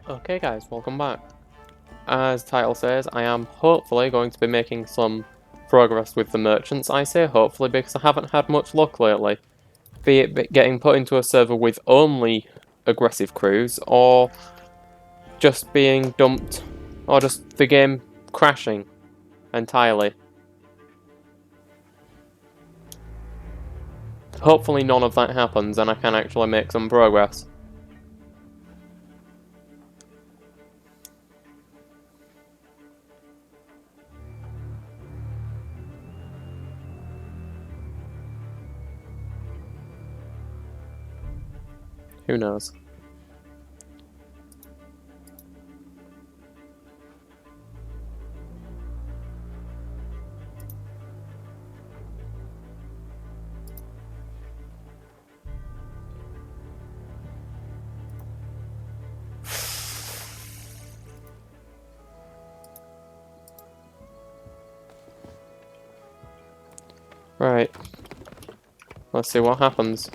Okay guys, welcome back. As the title says, I am hopefully going to be making some progress with the merchants. I say hopefully because I haven't had much luck lately. Be it getting put into a server with only aggressive crews, or just being dumped, or just the game crashing entirely. Hopefully none of that happens and I can actually make some progress. Who knows? Right. Let's see what happens.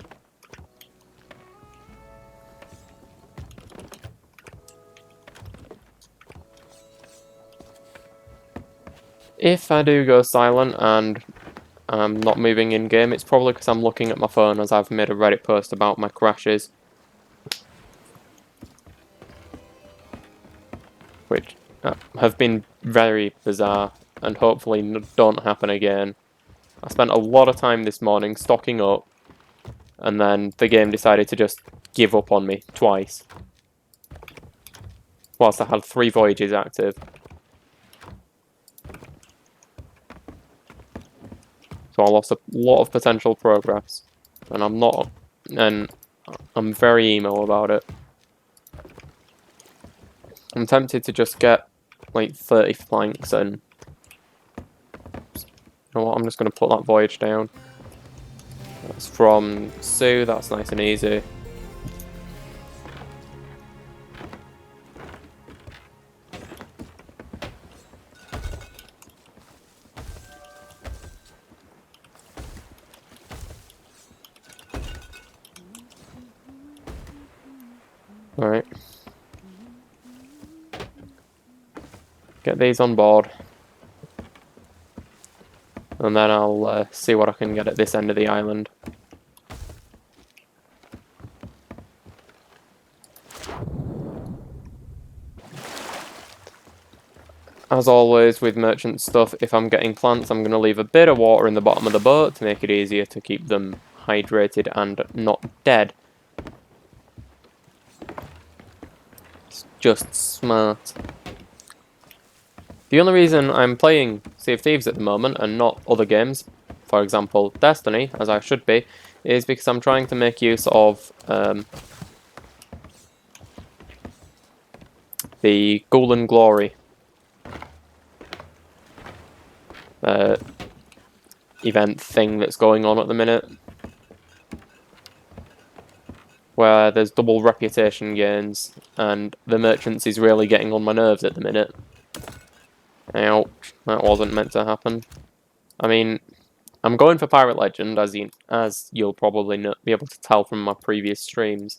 If I do go silent and I'm not moving in game, it's probably because I'm looking at my phone as I've made a Reddit post about my crashes. Which have been very bizarre and hopefully don't happen again. I spent a lot of time this morning stocking up and then the game decided to just give up on me twice. Whilst I had 3 voyages active. So I lost a lot of potential progress. And I'm very emo about it. I'm tempted to just get like 30 flanks and you know what, I'm just going to put that voyage down. That's from Sue, that's nice and easy. Alright. Get these on board. And then I'll see what I can get at this end of the island. As always with merchant stuff, if I'm getting plants, I'm going to leave a bit of water in the bottom of the boat to make it easier to keep them hydrated and not dead. It's just smart. The only reason I'm playing Sea of Thieves at the moment and not other games, for example Destiny, as I should be, is because I'm trying to make use of the Golden Glory event thing that's going on at the minute, where there's double reputation gains, and the merchants is really getting on my nerves at the minute. Ouch, that wasn't meant to happen. I mean, I'm going for Pirate Legend, as you'll probably be able to tell from my previous streams.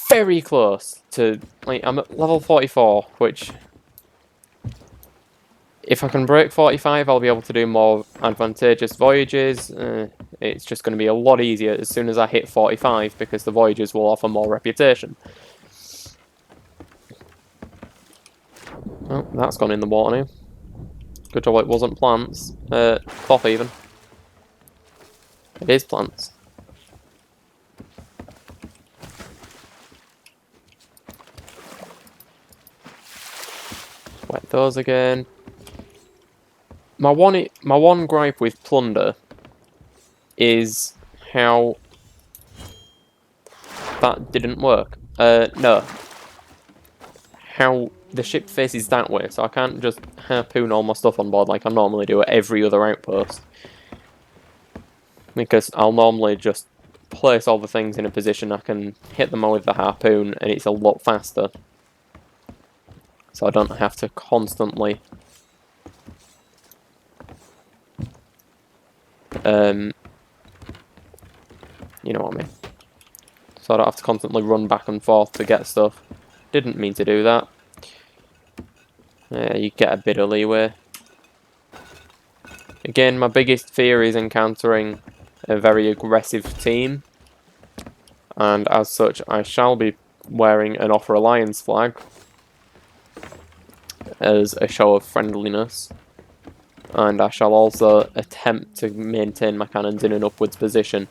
Very close to, like, I'm at level 44, which, if I can break 45, I'll be able to do more advantageous voyages. It's just going to be a lot easier as soon as I hit 45, because the voyages will offer more reputation. Oh, that's gone in the water now. Good job it wasn't plants. Cloth even. It is plants. Wet those again. My one gripe with plunder is how that didn't work. No. How the ship faces that way, so I can't just harpoon all my stuff on board like I normally do at every other outpost. Because I'll normally just place all the things in a position I can hit them with the harpoon and it's a lot faster. So I don't have to constantly you know what I mean. So I don't have to constantly run back and forth to get stuff. Didn't mean to do that. You get a bit of leeway. Again, my biggest fear is encountering a very aggressive team. And as such, I shall be wearing an Offer Alliance flag as a show of friendliness. And I shall also attempt to maintain my cannons in an upwards position,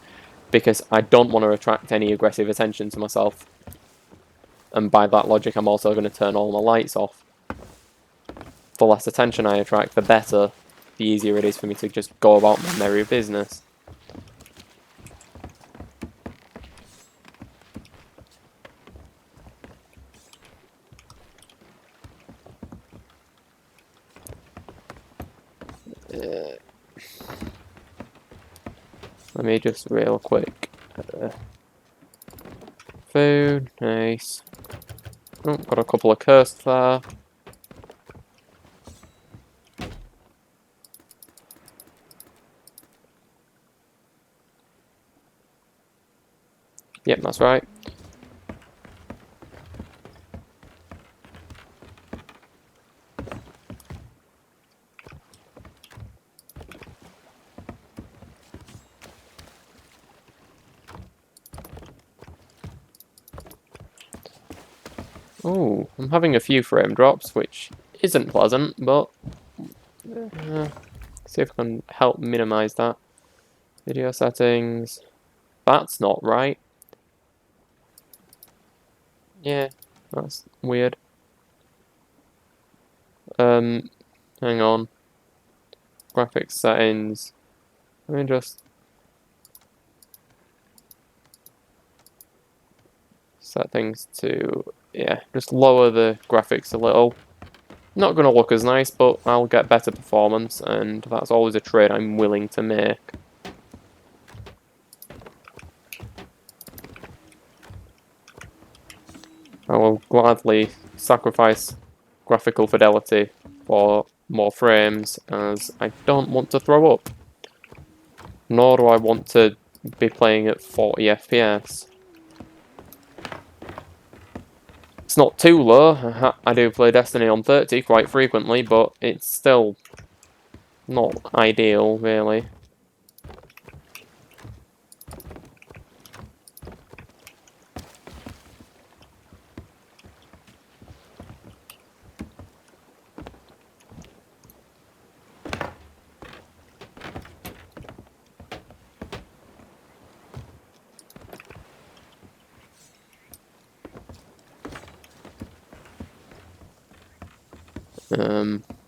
because I don't want to attract any aggressive attention to myself. And by that logic, I'm also going to turn all my lights off. The less attention I attract, the better. The easier it is for me to just go about my merry business. Let me just real quick. Food, nice. Oh, got a couple of cursed there. Yep, that's right. Oh, I'm having a few frame drops, which isn't pleasant, but see if I can help minimize that. Video settings. That's not right. Yeah, that's weird. Hang on. Graphics settings. Let me just set things to, yeah, just lower the graphics a little. Not going to look as nice, but I'll get better performance, and that's always a trade I'm willing to make. I will gladly sacrifice graphical fidelity for more frames, as I don't want to throw up. Nor do I want to be playing at 40 FPS. It's not too low. I do play Destiny on 30 quite frequently, but it's still not ideal, really.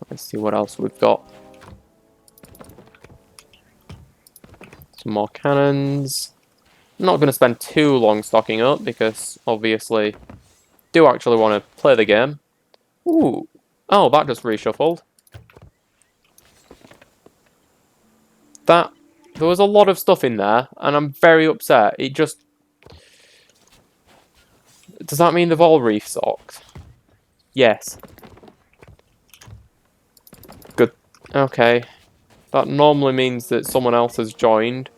Let's see what else we've got. Some more cannons. I'm not going to spend too long stocking up, because obviously do actually want to play the game. Ooh. Oh, that just reshuffled. There was a lot of stuff in there, and I'm very upset. It just... Does that mean they've all restocked? Yes. Good. Okay. That normally means that someone else has joined.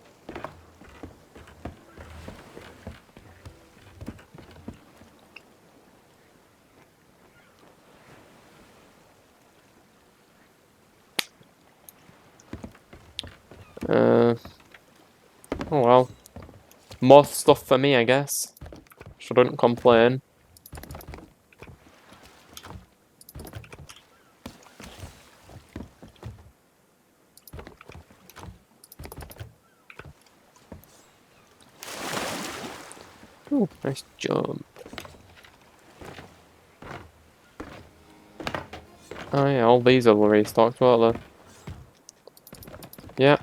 Oh well. More stuff for me, I guess. Shouldn't complain. Ooh, nice jump. Oh yeah, all these are restocked, weren't they? Yeah.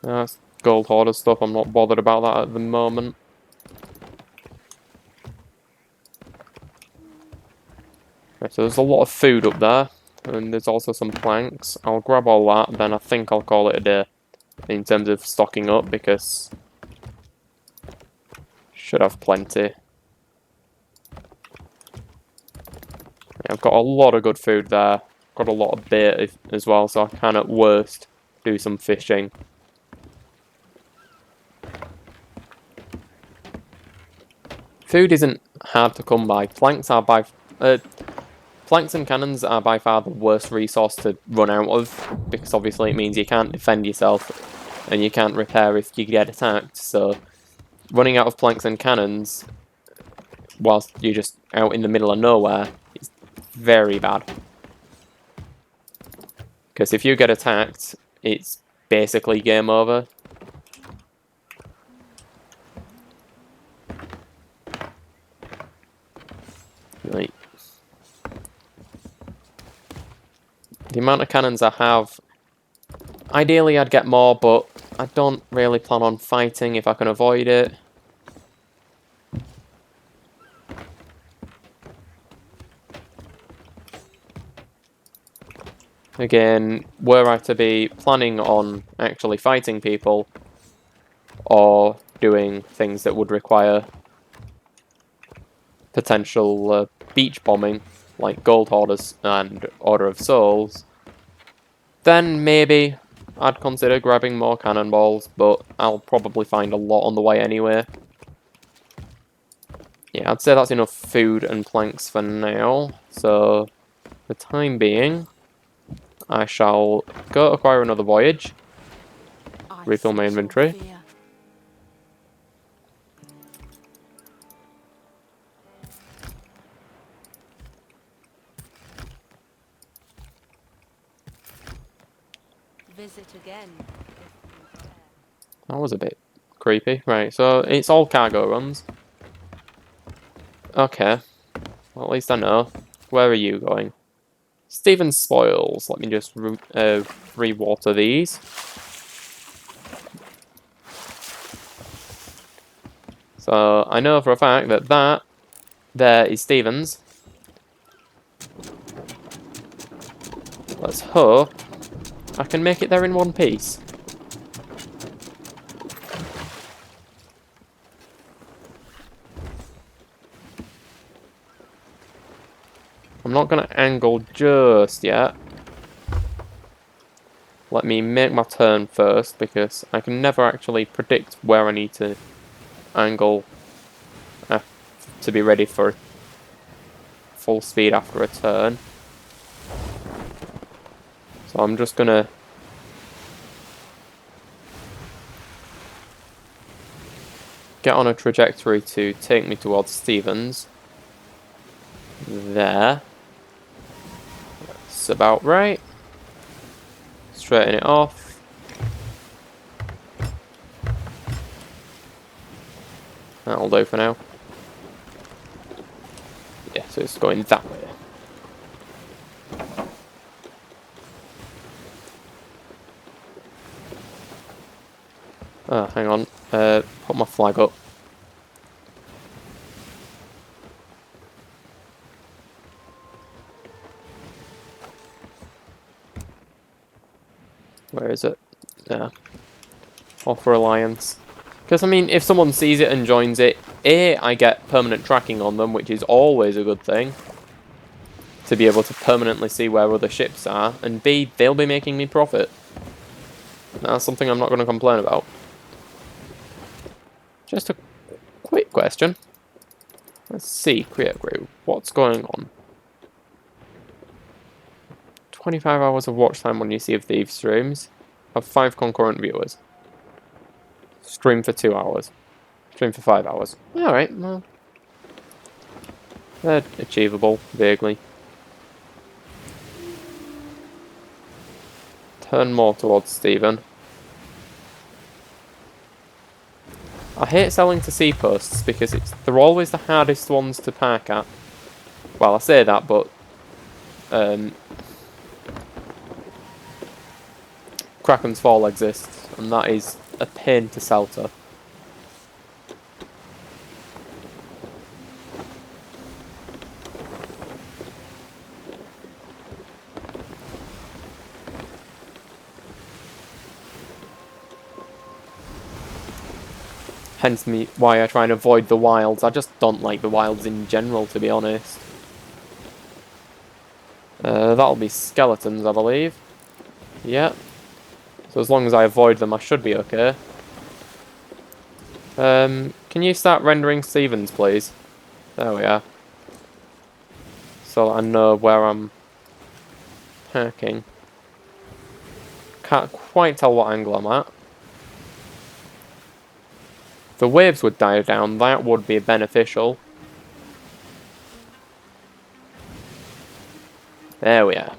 That's gold hoarder stuff, I'm not bothered about that at the moment. Right, so there's a lot of food up there, and there's also some planks. I'll grab all that, then I think I'll call it a day in terms of stocking up, because should have plenty. I've got a lot of good food there. Got a lot of bait as well, so I can at worst do some fishing. Food isn't hard to come by. Planks and cannons are by far the worst resource to run out of, because obviously it means you can't defend yourself and you can't repair if you get attacked. So running out of planks and cannons whilst you're just out in the middle of nowhere is very bad. Because if you get attacked, it's basically game over. Right. The amount of cannons I have, ideally I'd get more, but I don't really plan on fighting if I can avoid it. Again, were I to be planning on actually fighting people, or doing things that would require potential beach bombing, like Gold Hoarders and Order of Souls, then maybe I'd consider grabbing more Cannonballs, but I'll probably find a lot on the way anyway. Yeah, I'd say that's enough food and planks for now, so for the time being, I shall go acquire another voyage, refill my inventory. Visit again. That was a bit creepy. Right, so it's all cargo runs. Okay, well, at least I know. Where are you going? Stephen's Spoils. Let me just re-water these. So I know for a fact that that there is Stephen's. Let's hope I can make it there in one piece. I'm not going to angle just yet. Let me make my turn first, because I can never actually predict where I need to angle to be ready for full speed after a turn. So I'm just going to get on a trajectory to take me towards Stevens. There. That's about right. Straighten it off. That'll do for now. Yeah, so it's going that way. Oh, hang on. Put my flag up. Where is it? Yeah. Offer Alliance. Because, I mean, if someone sees it and joins it, A, I get permanent tracking on them, which is always a good thing. To be able to permanently see where other ships are. And B, they'll be making me profit. That's something I'm not going to complain about. Just a quick question. Let's see, create group. What's going on? 25 hours of watch time on your Sea of Thieves streams. Have 5 concurrent viewers. Stream for 2 hours. Stream for 5 hours. Alright, well. They're achievable, vaguely. Turn more towards Stephen. I hate selling to sea posts because they're always the hardest ones to park at. Well, I say that, but Krakens Fall exists, and that is a pain to sell to. Hence why I try and avoid the wilds. I just don't like the wilds in general, to be honest. That'll be skeletons, I believe. Yep. So as long as I avoid them, I should be okay. Can you start rendering Stevens, please? There we are. So that I know where I'm parking. Can't quite tell what angle I'm at. If the waves would die down, that would be beneficial. There we are.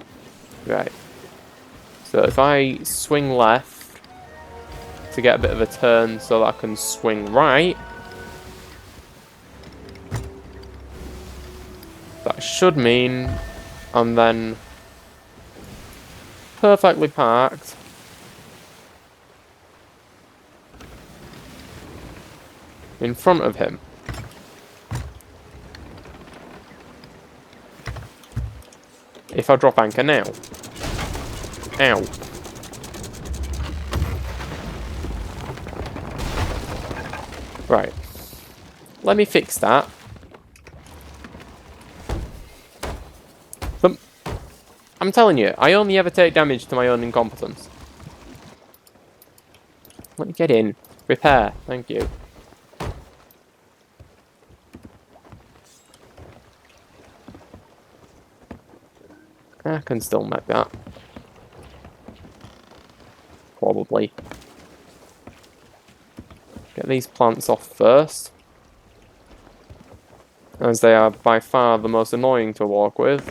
Right. So if I swing left to get a bit of a turn so that I can swing right, that should mean I'm then perfectly parked in front of him. If I drop anchor now. Ow. Right. Let me fix that. But I'm telling you, I only ever take damage to my own incompetence. Let me get in. Repair. Thank you. I can still make that. Probably. Get these plants off first, as they are by far the most annoying to walk with.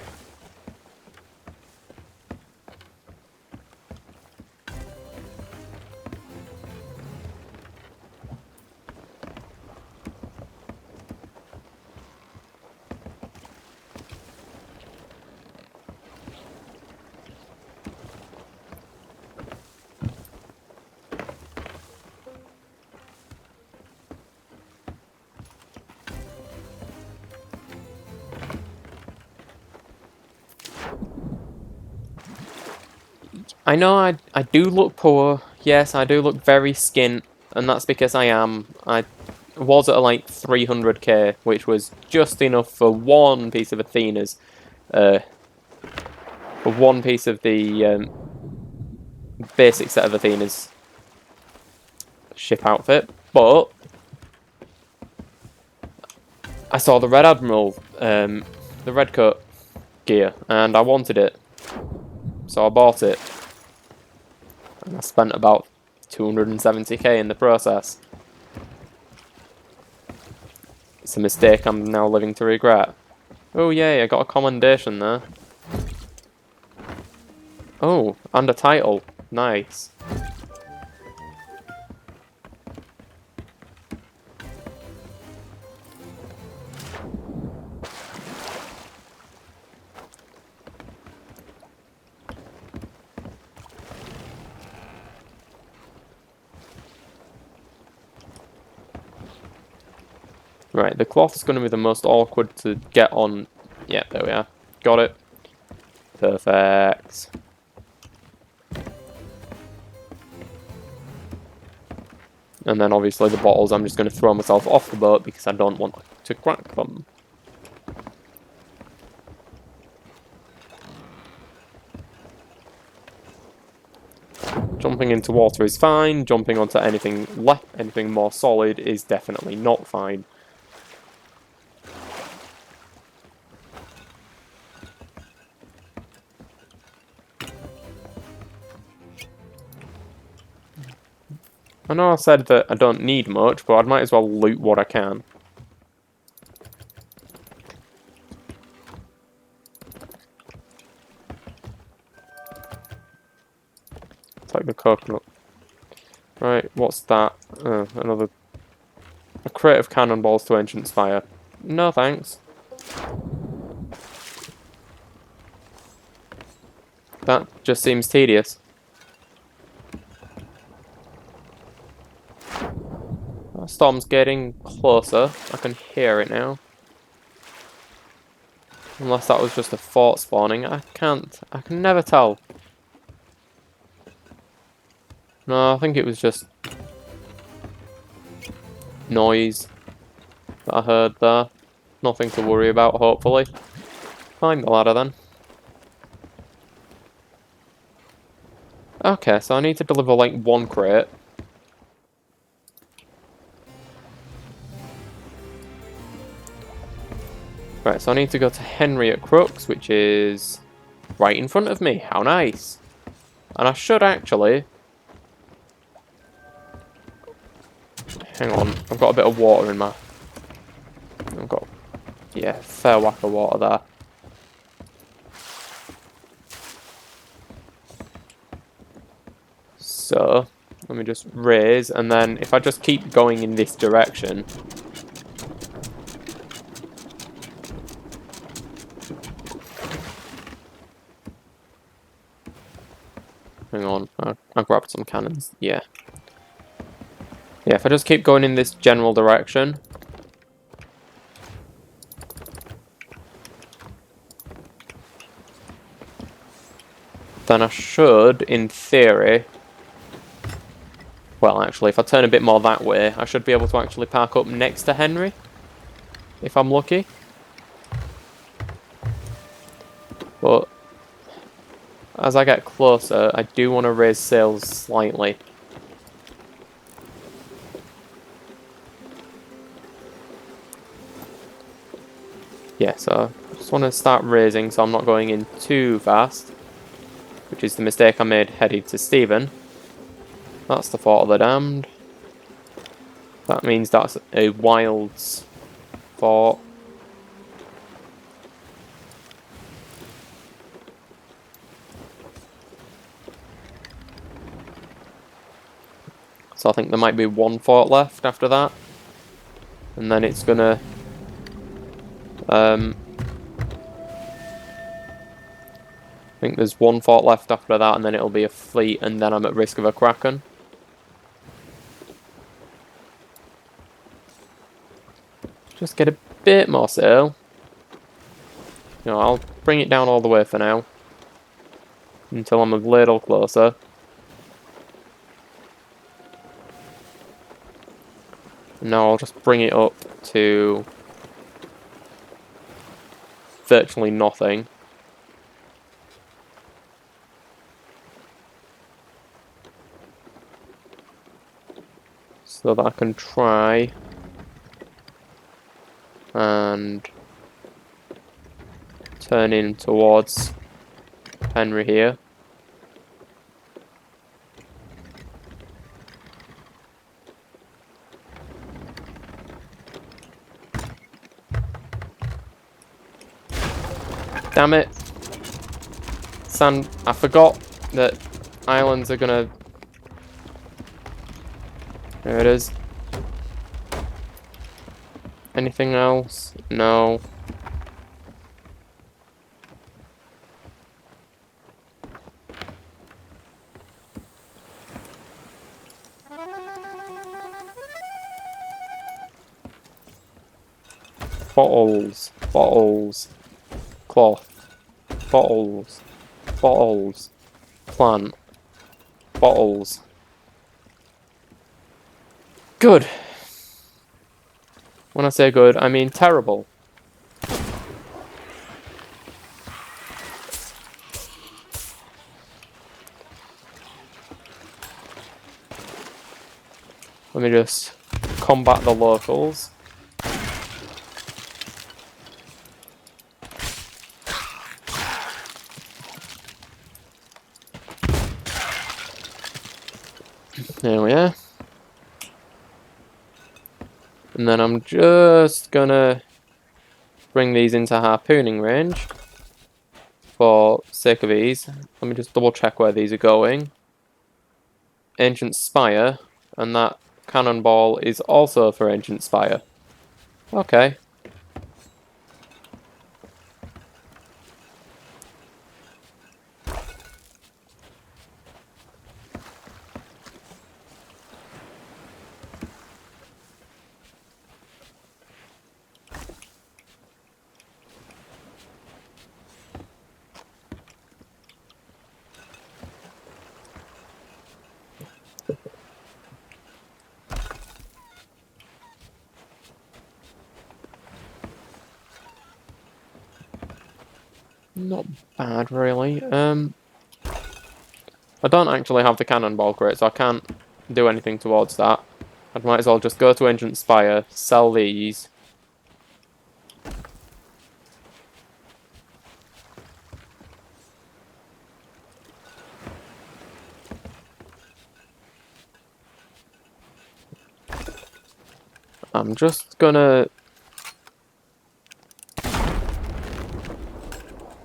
I know I do look poor. Yes, I do look very skint, and that's because I am. I was at like 300k, which was just enough for one piece of Athena's, for one piece of the basic set of Athena's ship outfit. But I saw the Red Admiral, the red coat gear, and I wanted it, so I bought it. And I spent about 270k in the process. It's a mistake I'm now living to regret. Oh yay, I got a commendation there. Oh, and a title. Nice. Right, the cloth is going to be the most awkward to get on. Yeah, there we are. Got it. Perfect. And then obviously the bottles, I'm just going to throw myself off the boat because I don't want to crack them. Jumping into water is fine. Jumping onto anything more solid is definitely not fine. I know I said that I don't need much, but I might as well loot what I can. Take the coconut. Right, what's that? A crate of cannonballs to ancient Spire. No thanks. That just seems tedious. Storm's getting closer. I can hear it now. Unless that was just a fort spawning. I can never tell. No, I think it was just noise that I heard there. Nothing to worry about, hopefully. Climb the ladder then. Okay, so I need to deliver like 1 crate. Right, so I need to go to Henry at Crooks, which is right in front of me. How nice. And I should actually... Hang on, I've got a bit of water in my... I've got, yeah, fair whack of water there. So, let me just raise, and then if I just keep going in this direction... Hang on, I grabbed some cannons, yeah. Yeah, if I just keep going in this general direction... Then I should, in theory... Well, actually, if I turn a bit more that way, I should be able to actually park up next to Henry. If I'm lucky. But as I get closer, I do want to raise sails slightly. Yeah, so I just want to start raising so I'm not going in too fast. Which is the mistake I made headed to Stephen. That's the Fort of the Damned. That means that's a Wilds fort. So I think there might be 1 fort left after that. And then it's gonna... I think there's 1 fort left after that, and then it'll be a fleet, and then I'm at risk of a Kraken. Just get a bit more sail. You know, I'll bring it down all the way for now. Until I'm a little closer. And now I'll just bring it up to... virtually nothing. So that I can try... and... turn in towards Henry here. Damn it. Sand, I forgot that islands are gonna... There it is. Anything else? No. Bottles. Bottles. Cloth. Bottles. Bottles. Plant. Bottles. Good. When I say good, I mean terrible. Let me just combat the locals. There we are. And then I'm just gonna bring these into harpooning range for sake of ease. Let me just double check where these are going. Ancient Spire, and that Cannonball is also for Ancient Spire. Okay. Not bad, really. I don't actually have the Cannonball crate, so I can't do anything towards that. I might as well just go to Ancient Spire, sell these. I'm just gonna...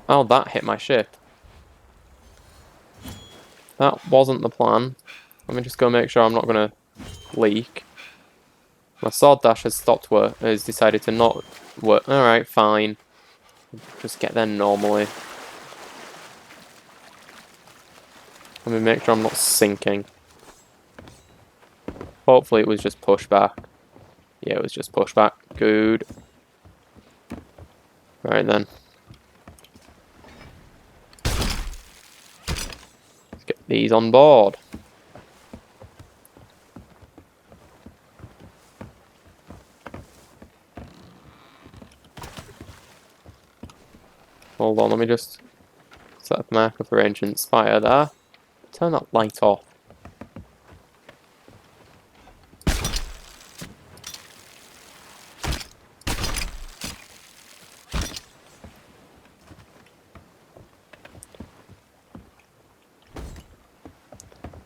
Oh, that hit my ship. That wasn't the plan. Let me just go make sure I'm not gonna leak. My sword dash has stopped work, has decided to not work. Alright, fine. Just get there normally. Let me make sure I'm not sinking. Hopefully it was just pushback. Yeah, it was just pushback. Good. Right then. Let's get these on board. Hold on, let me just set a marker for Ancient Spire there. Turn that light off.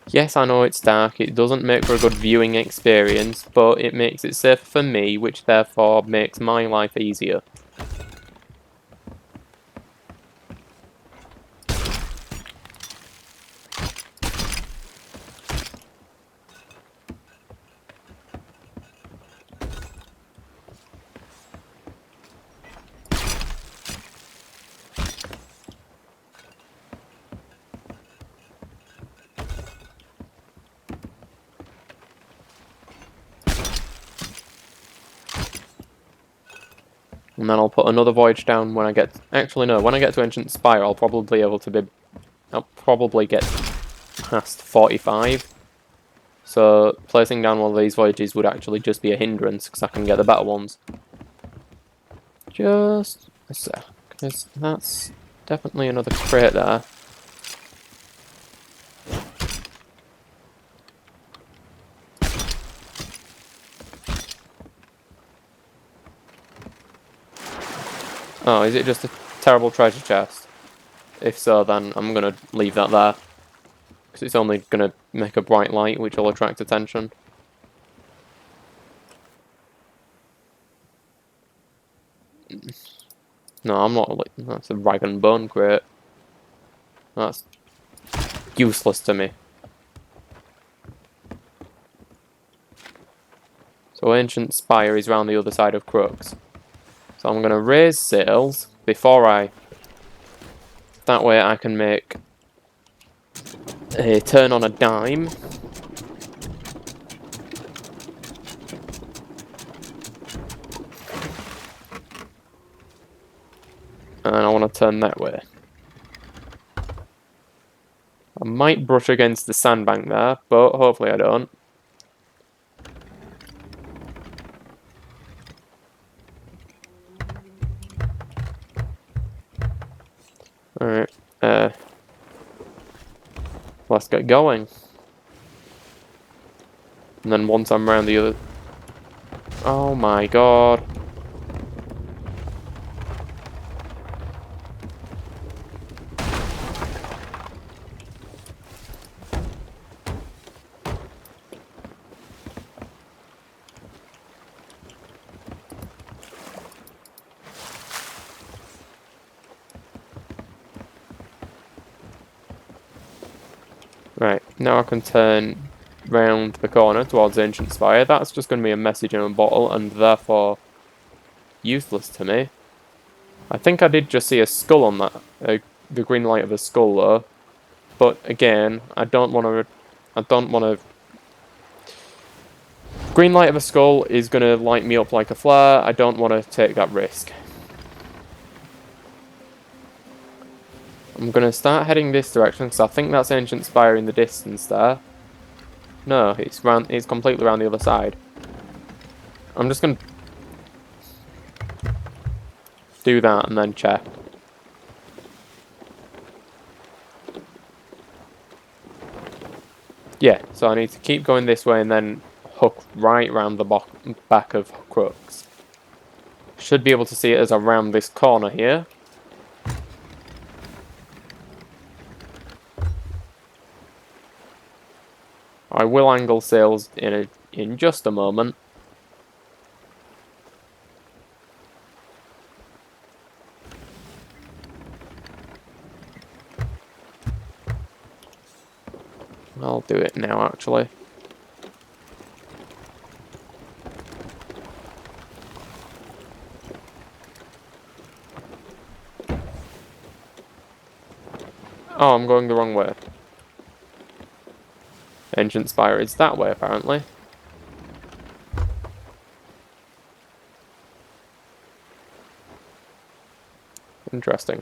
Yes, I know it's dark, it doesn't make for a good viewing experience, but it makes it safer for me, which therefore makes my life easier. And then I'll put another voyage down when I get... Actually, no, when I get to Ancient Spire, I'll probably be able to be... I'll probably get past 45. So, placing down one of these voyages would actually just be a hindrance, because I can get the better ones. Just a sec, because that's definitely another crate there. Oh, is it just a terrible treasure chest? If so, then I'm going to leave that there. Because it's only going to make a bright light, which will attract attention. No, I'm not... That's a rag and bone crate. That's useless to me. So Ancient Spire is round the other side of Crux. So I'm going to raise sails before I... That way I can make a turn on a dime. And I want to turn that way. I might brush against the sandbank there, but hopefully I don't. Alright, let's get going. And then once I'm around the other... Oh my god. Right, now I can turn round the corner towards Ancient Spire. That's just going to be a message in a bottle, and therefore useless to me. I think I did just see a skull on that, the green light of a skull though. But again, I don't want to... Green light of a skull is going to light me up like a flare. I don't want to take that risk. I'm going to start heading this direction, because I think that's Ancient Spire in the distance there. No, it's completely around the other side. I'm just going to do that and then check. Yeah, so I need to keep going this way and then hook right round the back of Crux. Should be able to see it as around this corner here. I will angle sails in just a moment. I'll do it now, actually. Oh, I'm going the wrong way. Ancient Spire is that way, apparently. Interesting.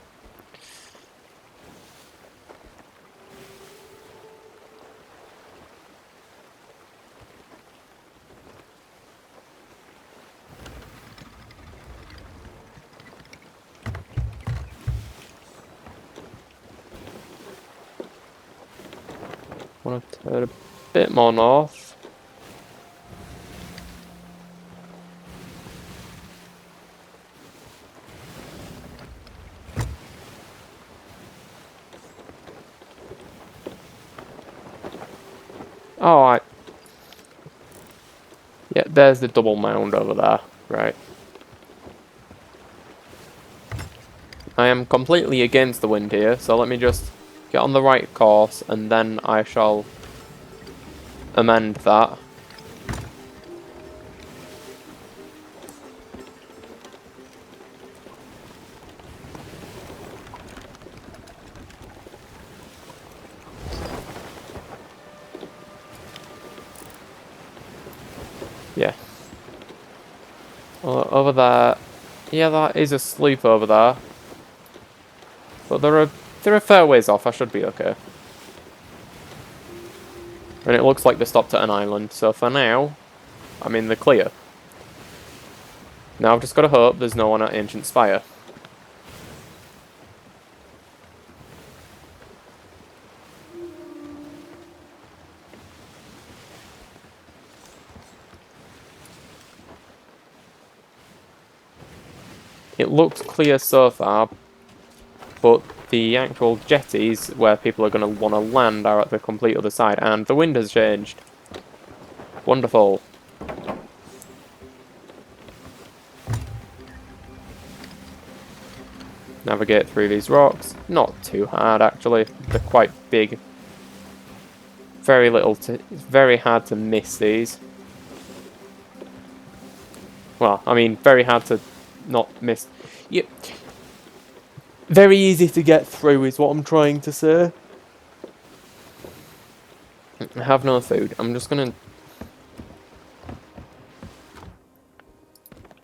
Want to turn a bit more north. Oh, yeah, there's the double mound over there. Right. I am completely against the wind here, so let me just get on the right course, and then I shall amend that. Yeah. Over there. Yeah, that is asleep over there. But they're a fair ways off, I should be okay. And it looks like they stopped at an island, so for now, I'm in the clear. Now I've just got to hope there's no one at Ancient Spire. It looks clear so far, but the actual jetties where people are going to want to land are at the complete other side, and the wind has changed. Wonderful. Navigate through these rocks. Not too hard, actually. They're quite big. Very little to... It's very hard to miss these. Well, I mean, very hard to not miss. Yeah. Very easy to get through is what I'm trying to say. I have no food. I'm just gonna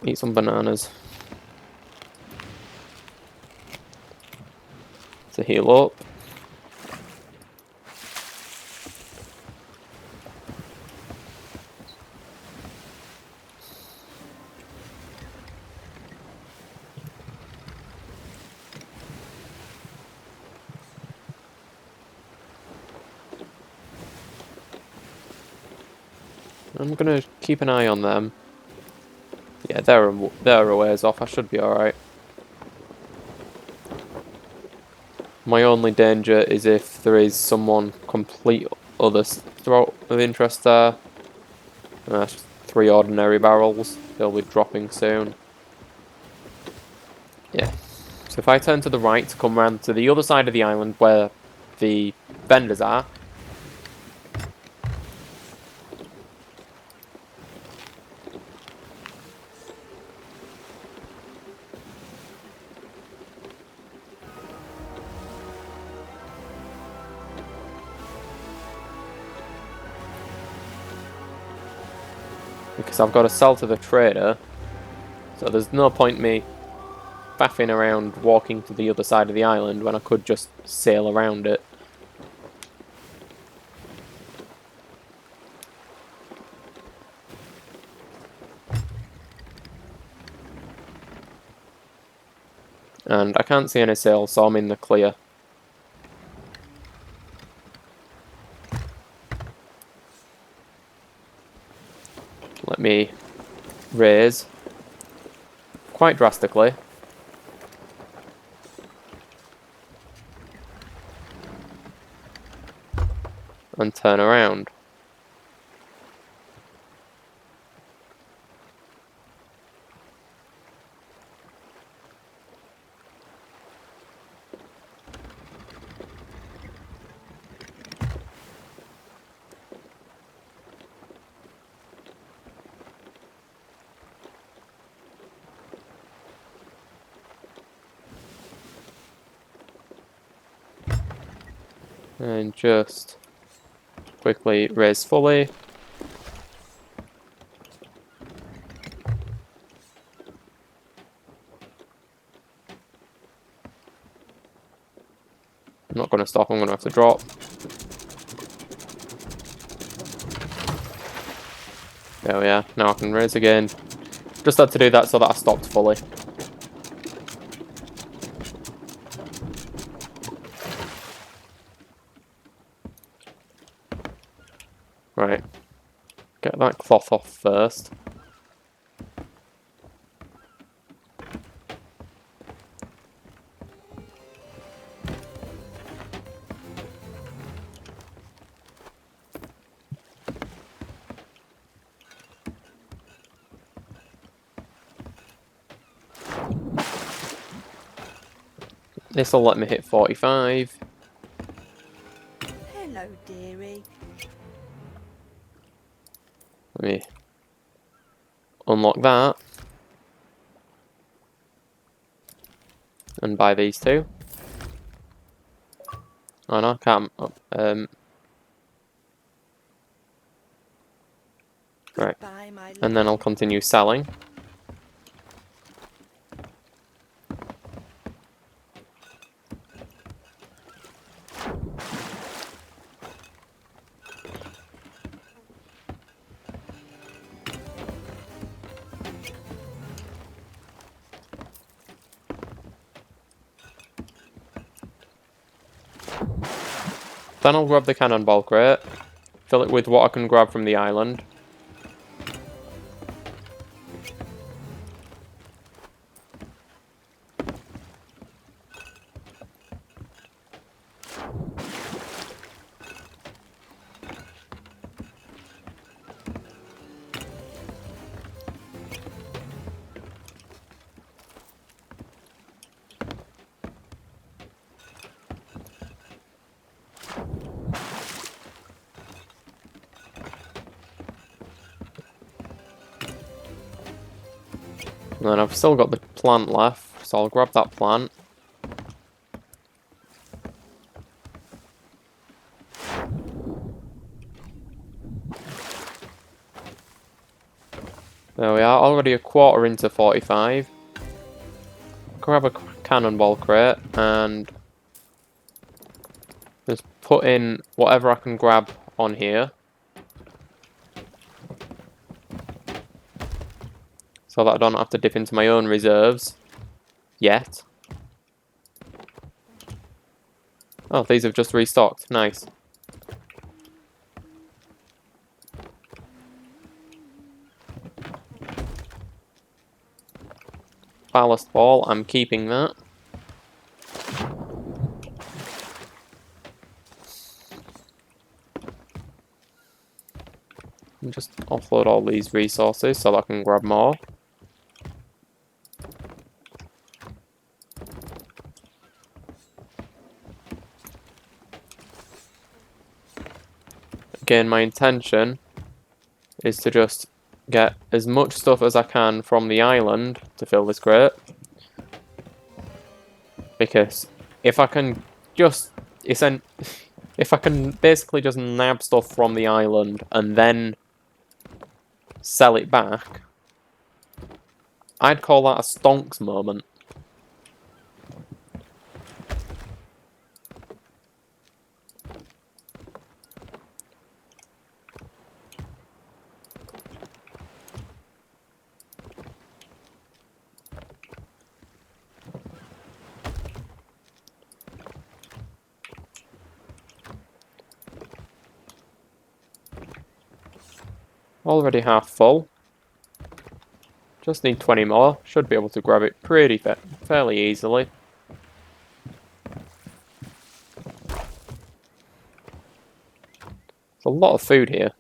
eat some bananas to heal up. I'm gonna keep an eye on them. Yeah, they're a ways off. I should be alright. My only danger is if there is someone complete other throat of interest there. And that's 3 ordinary barrels. They'll be dropping soon. Yeah. So if I turn to the right to come round to the other side of the island where the vendors are. Because I've got to sell to the trader. So there's no point me faffing around walking to the other side of the island when I could just sail around it. And I can't see any sails, so I'm in the clear. Let me raise quite drastically. And turn around. And just quickly raise fully. I'm not going to stop, I'm going to have to drop. There we are, now I can raise again. Just had to do that so that I stopped fully. Right, get that cloth off first. This will let me hit 45. Hello, dearie. Let me unlock that. And buy these two. Oh no, I can't. Right. Goodbye, my And then I'll continue selling. Then I'll grab the cannonball crate. Fill it with what I can grab from the island. And then I've still got the plant left, so I'll grab that plant. There we are, already a quarter into 45. Grab a cannonball crate and just put in whatever I can grab on here. So that I don't have to dip into my own reserves yet. Oh, these have just restocked. Nice. Ballast ball, I'm keeping that. And just offload all these resources so that I can grab more. Again, my intention is to just get as much stuff as I can from the island to fill this crate. Because if I can just if I can basically just nab stuff from the island and then sell it back, I'd call that a stonks moment. Already half full. Just need 20 more. Should be able to grab it fairly easily. There's a lot of food here.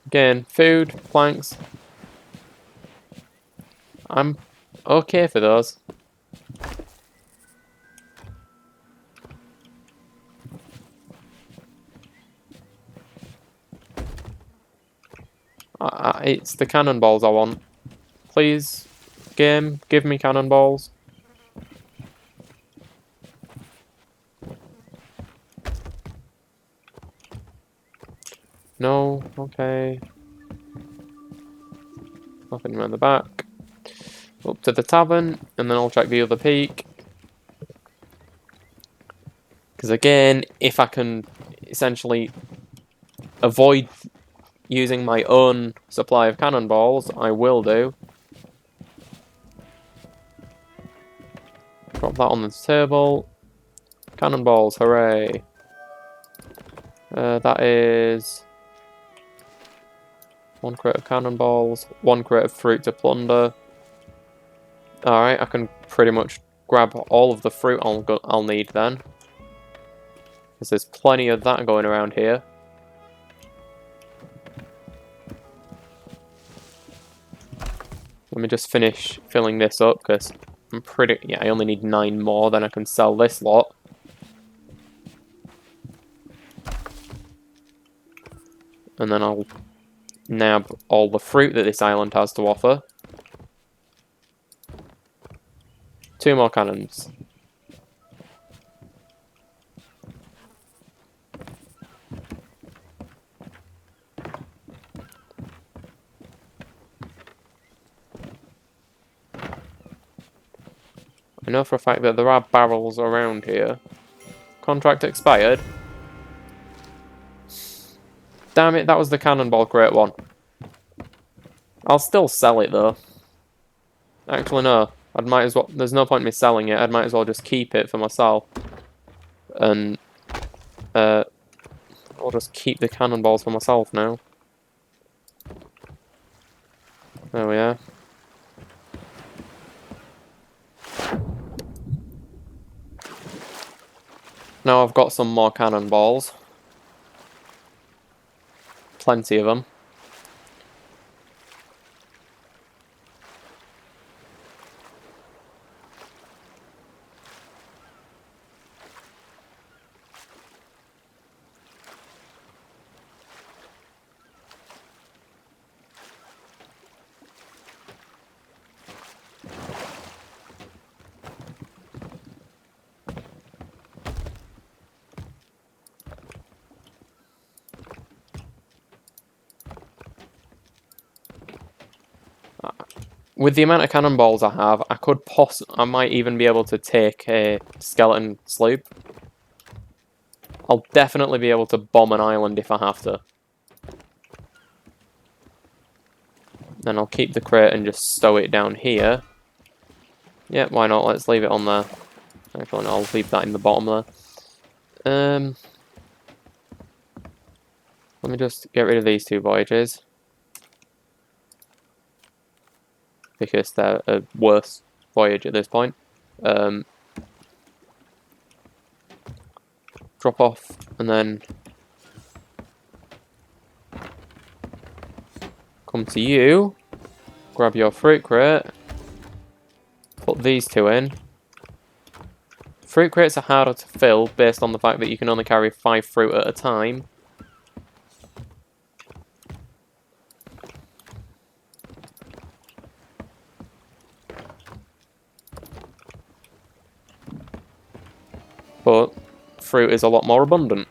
Again, food, planks. I'm okay for those. It's the cannonballs I want. Please, game, give me cannonballs. No, okay. Nothing around the back. Up to the tavern, and then I'll check the other peak. Because again, if I can essentially avoid using my own supply of cannonballs, I will do. Drop that on the table. Cannonballs, hooray. That is 1 crate of cannonballs, 1 crate of fruit to plunder. Alright, I can pretty much grab all of the fruit I'll need then. Because there's plenty of that going around here. Let me just finish filling this up, because I only need 9 more, then I can sell this lot. And then I'll nab all the fruit that this island has to offer. 2 more cannons. I know for a fact that there are barrels around here. Contract expired. Damn it, that was the cannonball crate one. I'll still sell it though. Actually no, I'd might as well, there's no point in me selling it, I might as well just keep it for myself. And I'll just keep the cannonballs for myself now. There we are. Now I've got some more cannonballs. Plenty of them. With the amount of cannonballs I have, I might even be able to take a skeleton sloop. I'll definitely be able to bomb an island if I have to. Then I'll keep the crate and just stow it down here. Yeah, why not? Let's leave it on there. Actually, no, I'll leave that in the bottom there. Let me just get rid of these 2 voyages. Because they're a worse voyage at this point. Drop off, and then come to you, grab your fruit crate, put these 2 in. Fruit crates are harder to fill based on the fact that you can only carry 5 fruit at a time. But fruit is a lot more abundant.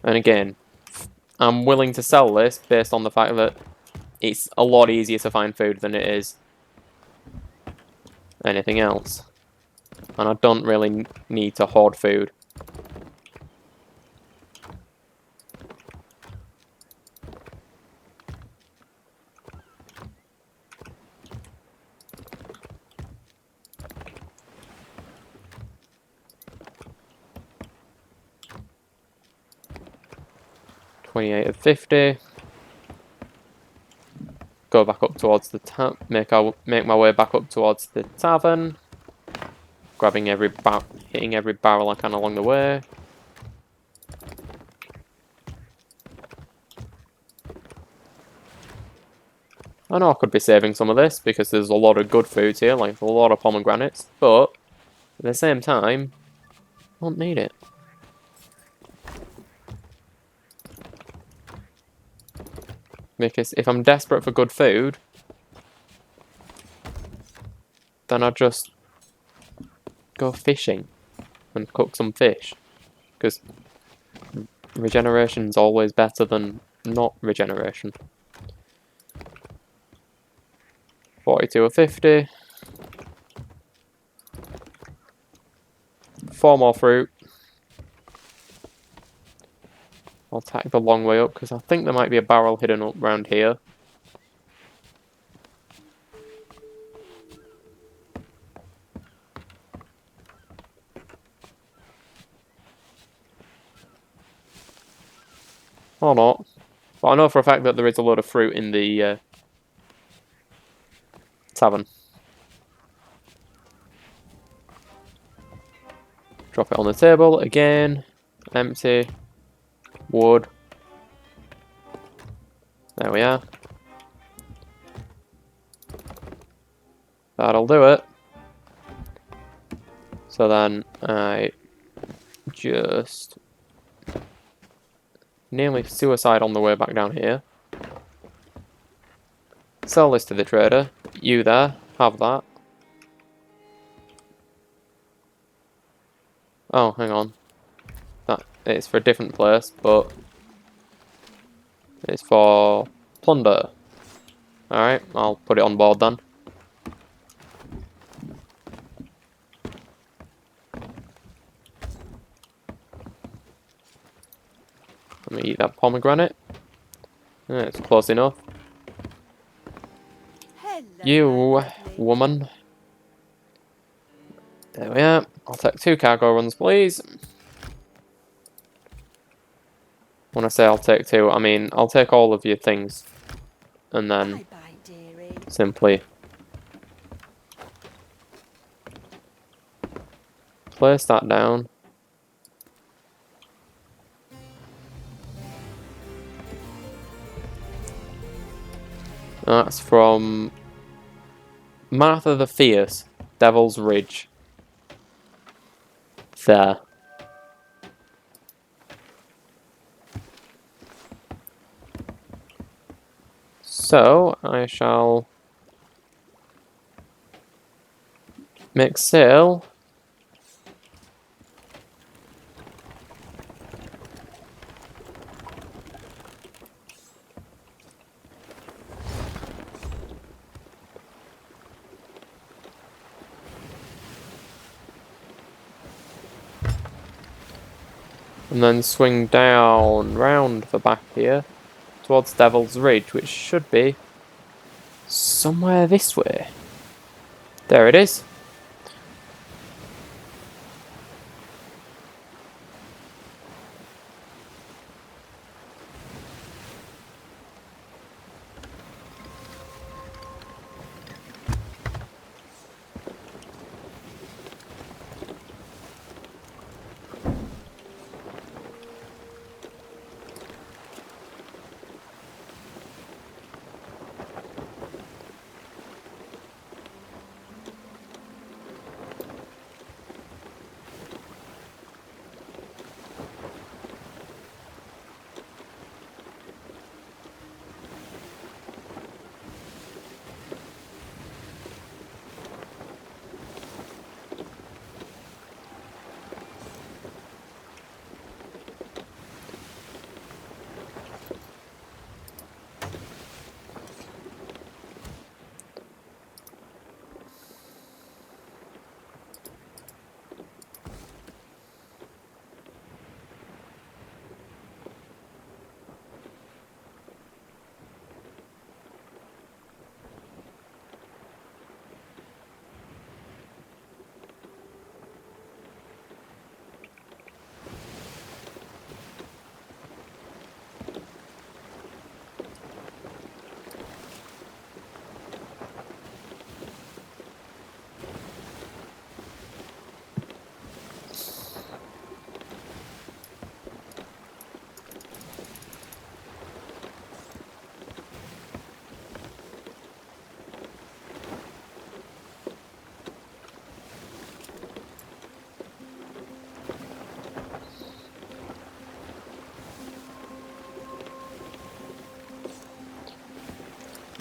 And again, I'm willing to sell this based on the fact that it's a lot easier to find food than it is anything else. And I don't really need to hoard food. $28 of 50. go back up towards the make my way back up towards the tavern, hitting every barrel I can along the way. I know I could be saving some of this because there's a lot of good food here, like a lot of pomegranates, but at the same time, I don't need it. Because if I'm desperate for good food, then I just go fishing and cook some fish. Because regeneration's always better than not regeneration. 42 or 50. 4 more fruit. I'll tack the long way up because I think there might be a barrel hidden up around here. Or not. But I know for a fact that there is a lot of fruit in the tavern. Drop it on the table again. Empty. Wood. There we are. That'll do it. So then I just nearly suicide on the way back down here. Sell this to the trader. You there, have that. Oh, hang on. It's for a different place, but it's for plunder. Alright, I'll put it on board then. Let me eat that pomegranate. Yeah, it's close enough. Hello, You, woman. There we are. I'll take 2 cargo runs, please. When I say I'll take 2, I mean I'll take all of your things. And then bye-bye, dearie. simply place that down. That's from Martha the Fierce, Devil's Ridge. There. So, I shall make sail. And then swing down, round the back here, towards Devil's Ridge, which should be somewhere this way. There it is.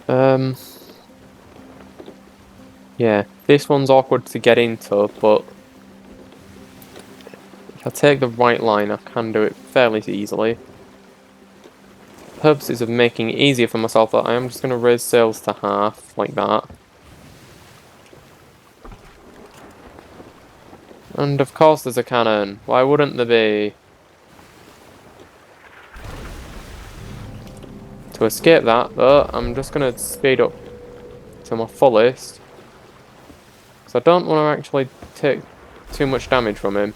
Yeah, this one's awkward to get into, but if I take the right line, I can do it fairly easily. For purposes of making it easier for myself, I am just going to raise sails to half, like that. And of course there's a cannon. Why wouldn't there be? To escape that, though, I'm just going to speed up to my fullest. Because I don't want to actually take too much damage from him.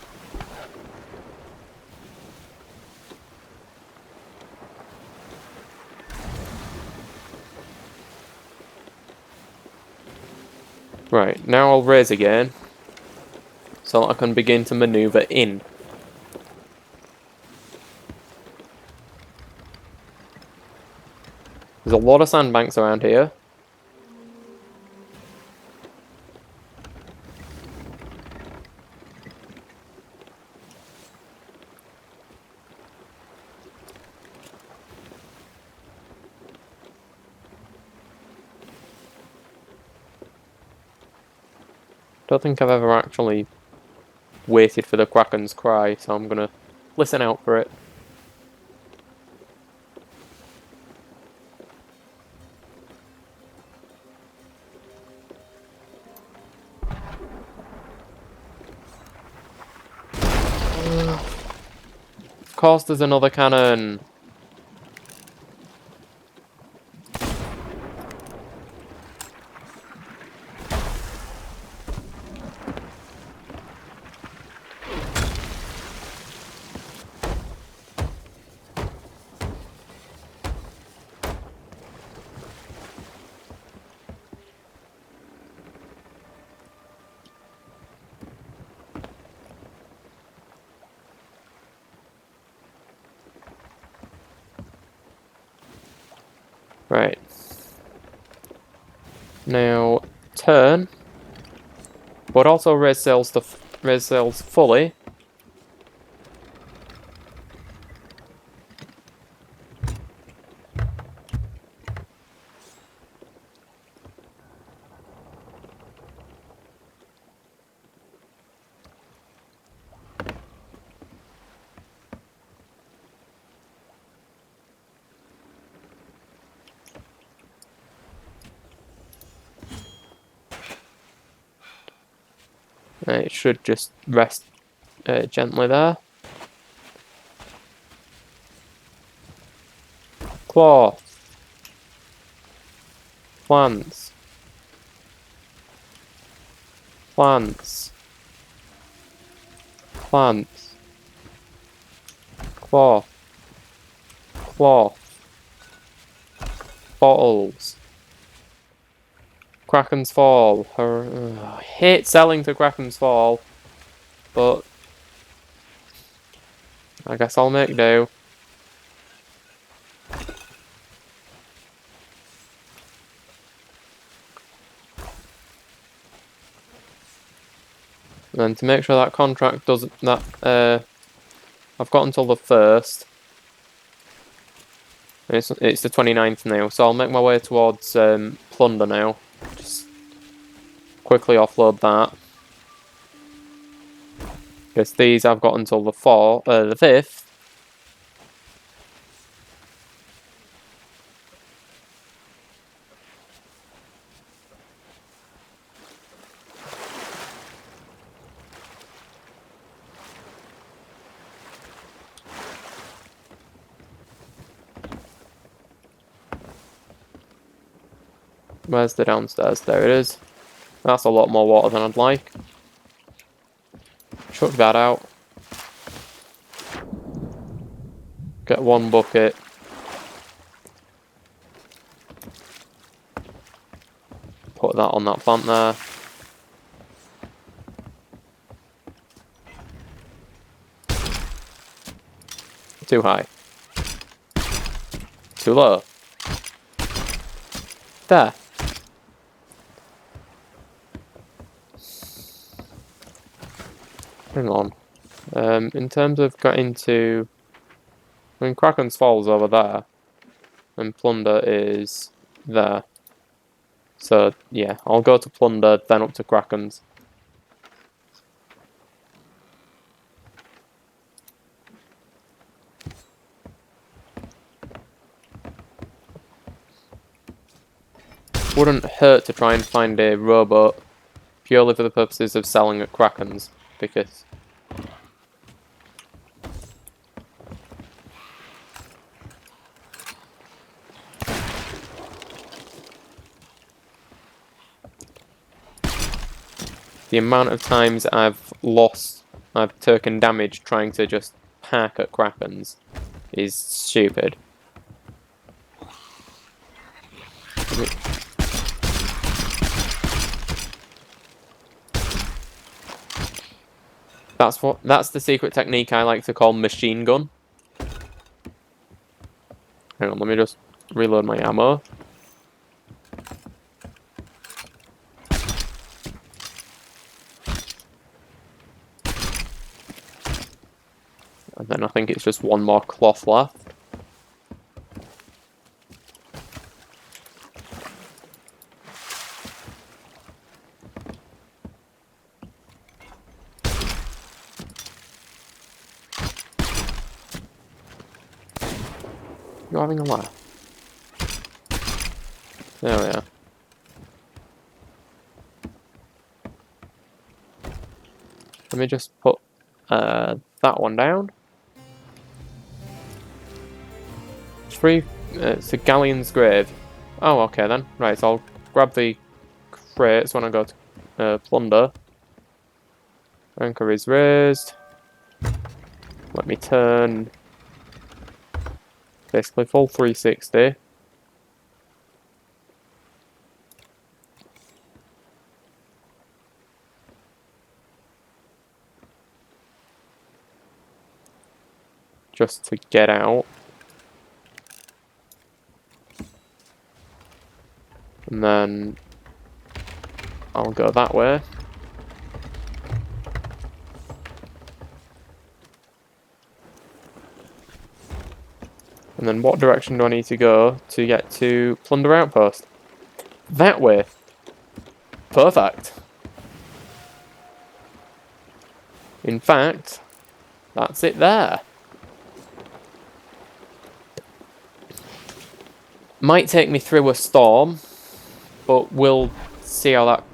Right, now I'll raise again. So I can begin to maneuver in. There's a lot of sandbanks around here. Don't think I've ever actually waited for the Kraken's cry, so I'm gonna listen out for it. Of course there's another cannon. Right. Now, turn. But also raise sails fully. It should just rest gently there. Claw. Plants. Plants. Plants. Claw. Claw. Bottles. Krakens Fall. I hate selling to Krakens Fall, but I guess I'll make do. And to make sure that contract doesn't, I've got until the 1st. It's the 29th now, so I'll make my way towards Plunder now. Just quickly offload that. Because these I've got until the 5th. Where's the downstairs? There it is. That's a lot more water than I'd like. Chuck that out. Get one bucket. Put that on that plant there. Too high. Too low. There. Hang on. In terms of getting to... I mean, Krakens Fall's over there. And Plunder is there. So, yeah, I'll go to plunder, then up to Krakens. Wouldn't hurt to try and find a rowboat purely for the purposes of selling at Krakens, because the amount of times I've taken damage trying to just park at Krakens is stupid. That's the secret technique I like to call machine gun. Hang on, let me just reload my ammo. And then I think it's just one more cloth left. You're having a laugh. There we are. Let me just put that one down. It's a galleon's grave. Oh, okay then. Right, so I'll grab the crates when I go to plunder. Anchor is raised. Let me turn basically full 360. Just to get out. And then I'll go that way. And then what direction do I need to go to get to Plunder Outpost? That way. Perfect. In fact, that's it there. Might take me through a storm, but we'll see about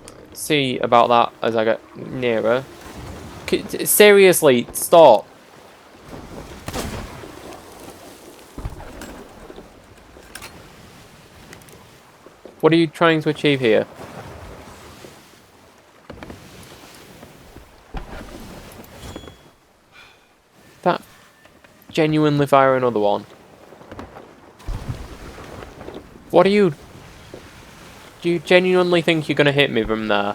that as I get nearer. Seriously, stop. What are you trying to achieve here? That genuinely fire another one. What are you... Do you genuinely think you're going to hit me from there?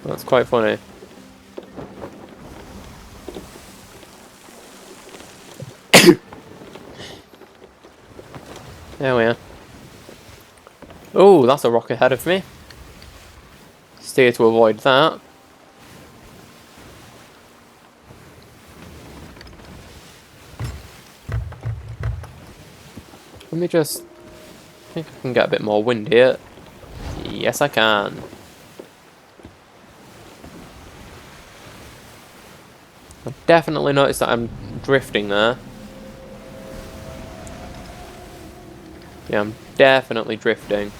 That's quite funny. There we are. Oh, that's a rock ahead of me. Steer to avoid that. Let me just... I think I can get a bit more wind here. Yes, I can. I've definitely noticed that I'm drifting there. Yeah, I'm definitely drifting.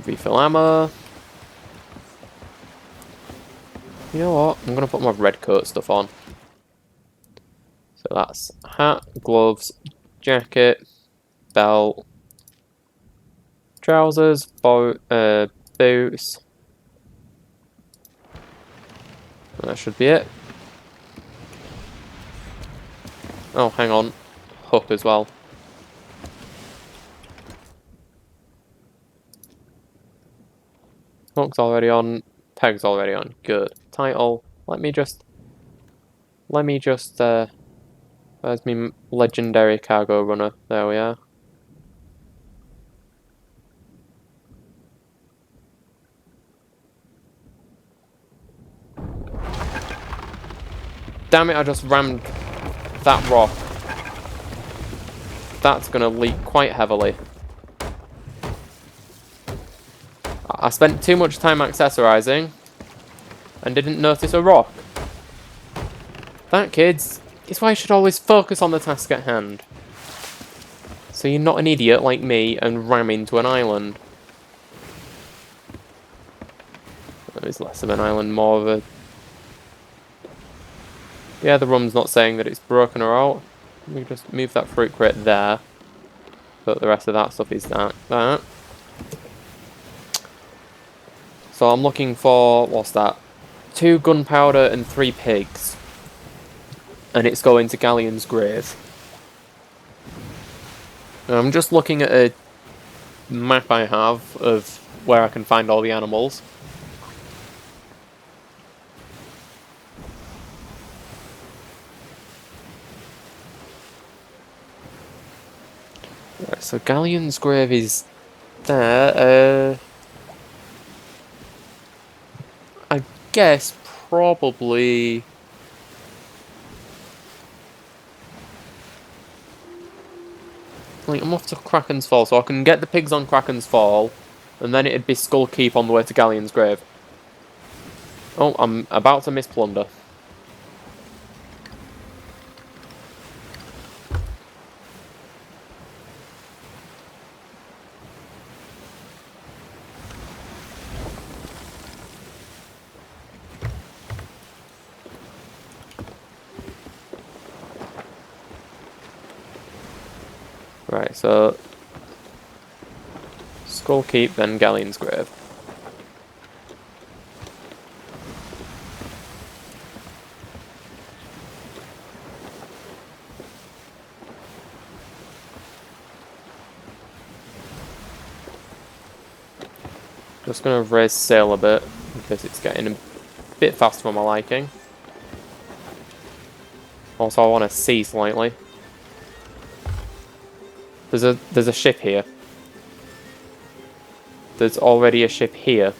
Refill ammo. You know what? I'm gonna put my red coat stuff on. So that's hat, gloves, jacket, belt, trousers, boots. That should be it. Oh, hang on. Hook as well. Hook's already on. Peg's already on. Good. Title. Let me just Where's me legendary cargo runner? There we are. Damn it, I just rammed that rock. That's gonna leak quite heavily. I spent too much time accessorizing and didn't notice a rock. That, kids, is why you should always focus on the task at hand. So you're not an idiot like me and ram into an island. There is less of an island, more of a... Yeah, the rum's not saying that it's broken or out. We just move that fruit crate there. But the rest of that stuff is that. So I'm looking for, what's that? 2 gunpowder and 3 pigs. And it's going to Galleon's grave. And I'm just looking at a map I have of where I can find all the animals. Right, so Galleon's grave is there. I guess probably... Like, I'm off to Krakens Fall, so I can get the pigs on Krakens Fall, and then it'd be Skull Keep on the way to Galleon's grave. Oh, I'm about to miss plunder. Right, so Skull Keep, then Galleon's grave. Just gonna raise sail a bit because it's getting a bit fast for my liking. Also, I want to see slightly. There's a ship here. There's already a ship here.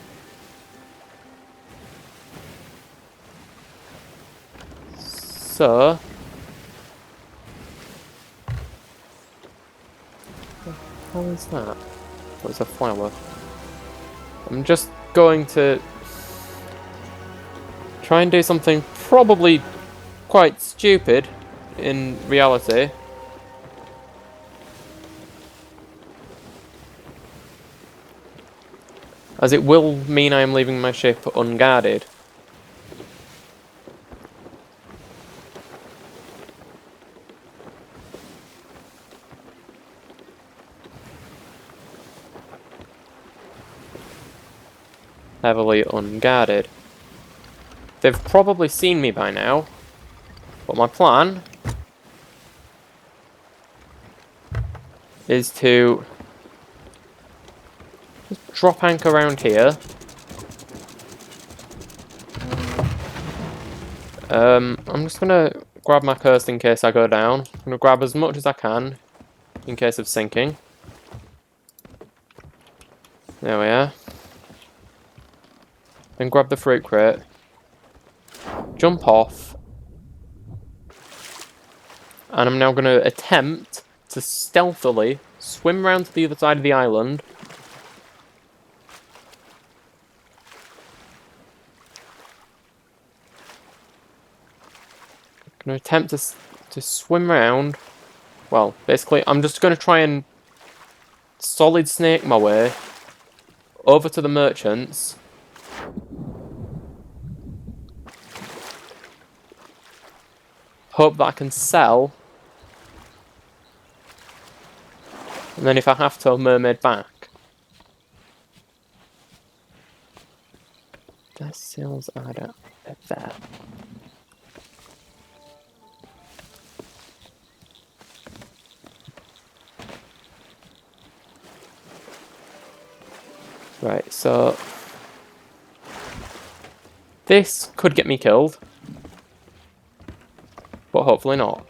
So how is that? What's a flower? I'm just going to try and do something probably quite stupid in reality. As it will mean I am leaving my ship unguarded. Heavily unguarded. They've probably seen me by now, but my plan is to just drop anchor around here. I'm just gonna grab my curse in case I go down. I'm gonna grab as much as I can in case of sinking. There we are. Then grab the fruit crate. Jump off. And I'm now going to attempt to stealthily swim round to the other side of the island. I'm going to attempt to swim round. Well, basically, I'm just going to try and solid snake my way over to the merchants. Hope that I can sell. And then if I have to, mermaid back. Their sales are there. Right, so this could get me killed, but hopefully not.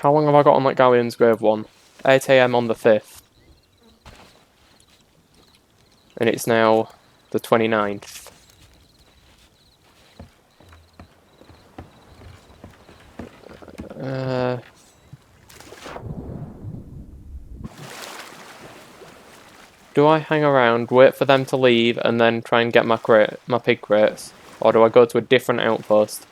How long have I got on that Galleon's Grave one? 8 AM on the 5th. And it's now the 29th. Do I hang around, wait for them to leave, and then try and get my pig crates? Or do I go to a different outpost?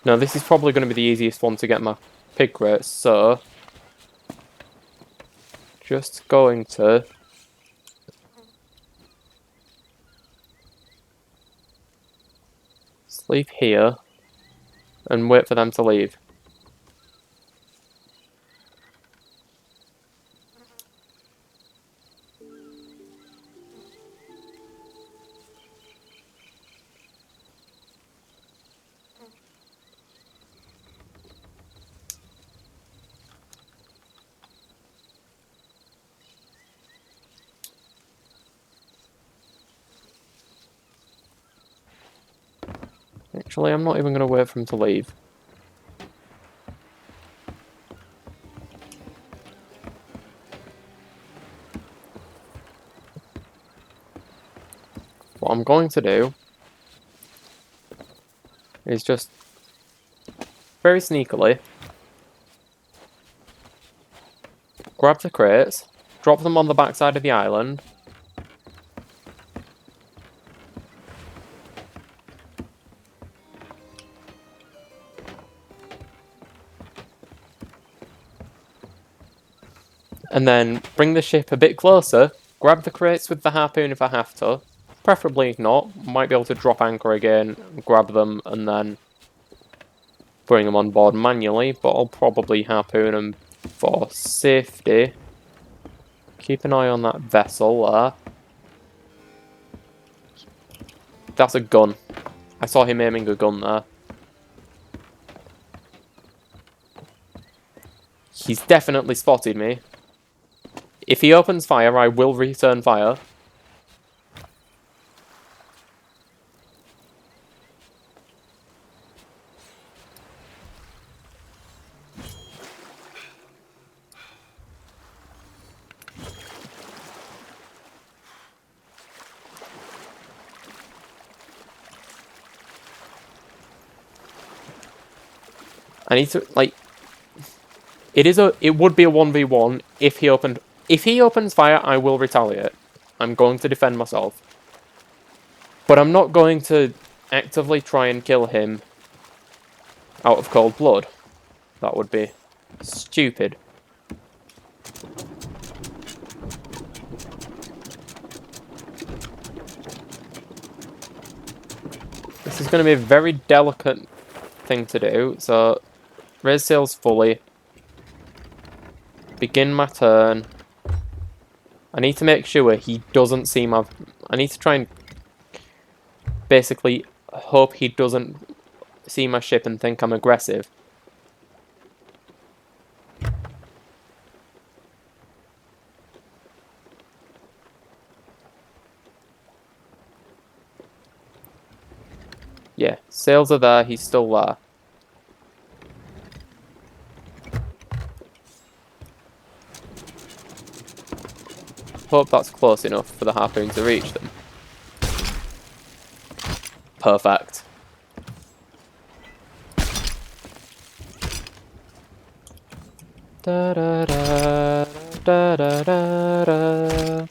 No, this is probably going to be the easiest one to get my pig crates, so... just going to... sleep here, and wait for them to leave. Actually, I'm not even going to wait for him to leave. What I'm going to do is just very sneakily grab the crates, drop them on the backside of the island, and then bring the ship a bit closer, grab the crates with the harpoon if I have to, preferably not, might be able to drop anchor again, grab them, and then bring them on board manually, but I'll probably harpoon them for safety. Keep an eye on that vessel there. That's a gun. I saw him aiming a gun there. He's definitely spotted me. If he opens fire, I will return fire. I need to, like... It would be a 1v1 if he opened... If he opens fire, I will retaliate. I'm going to defend myself. But I'm not going to actively try and kill him out of cold blood. That would be stupid. This is going to be a very delicate thing to do, so raise sails fully. Begin my turn. I need to make sure he doesn't see my... I need to try and basically hope he doesn't see my ship and think I'm aggressive. Yeah, sails are there, he's still there. Hope that's close enough for the harpoon to reach them. Perfect. Da da da da da da da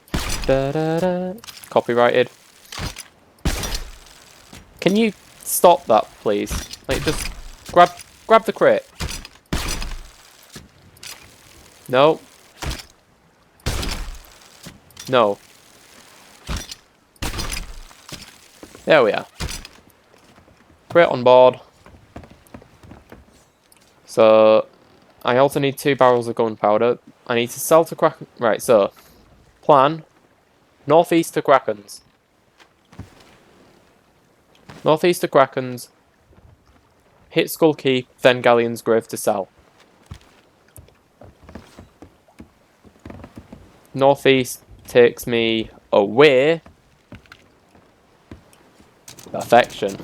da da. Copyrighted. Can you stop that, please? Like, just grab the crate. No. No. There we are. Crate on board. So, I also need 2 barrels of gunpowder. I need to sell to Krakens. Right, so, plan. Northeast to Krakens. Northeast to Krakens. Hit Skull Keep, then Galleon's Grave to sell. Northeast takes me away Perfection.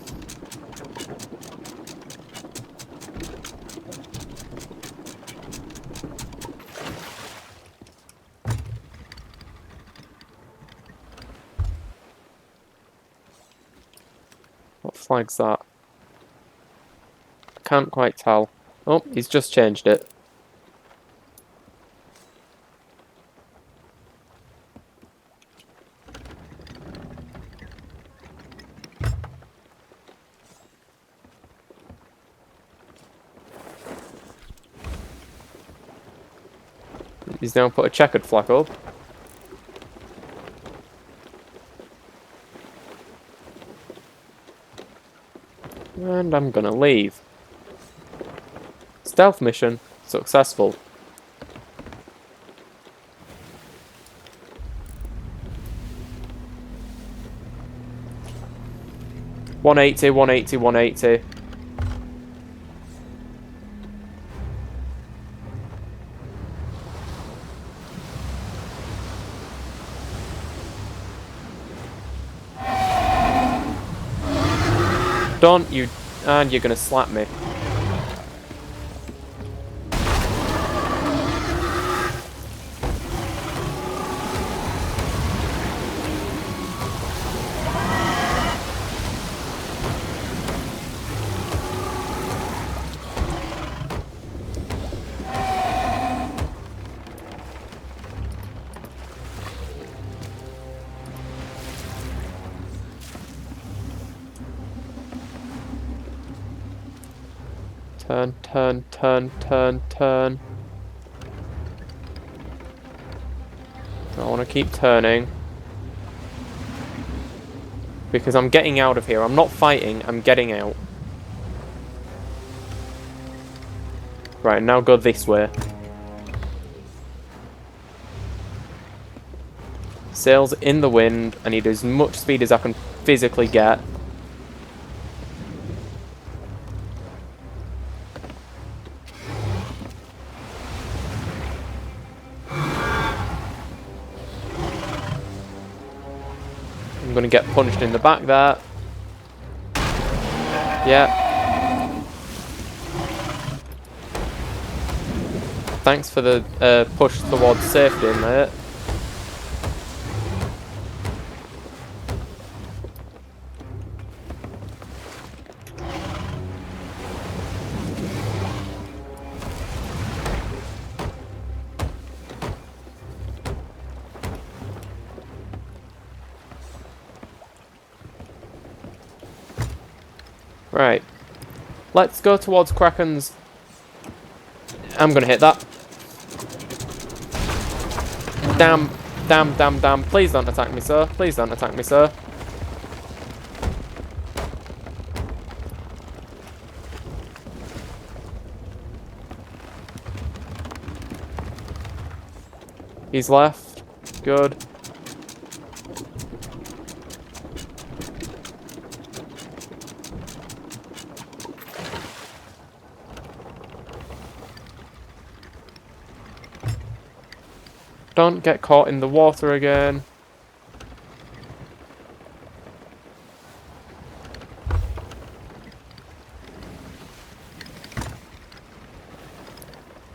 What flag's that? Can't quite tell. Oh, he's just changed it. He's now put a checkered flag up. And I'm gonna leave. Stealth mission successful. $180, $180, $180. Don't you... And you're gonna slap me. Turn, turn, turn, turn, turn. I want to keep turning. Because I'm getting out of here. I'm not fighting, I'm getting out. Right, now go this way. Sails in the wind. I need as much speed as I can physically get. I'm gonna get punched in the back there. Yeah. Thanks for the push towards safety, mate. Right. Let's go towards Krakens. I'm gonna hit that. Damn, damn, damn, damn. Please don't attack me, sir. Please don't attack me, sir. He's left. Good. Don't get caught in the water again.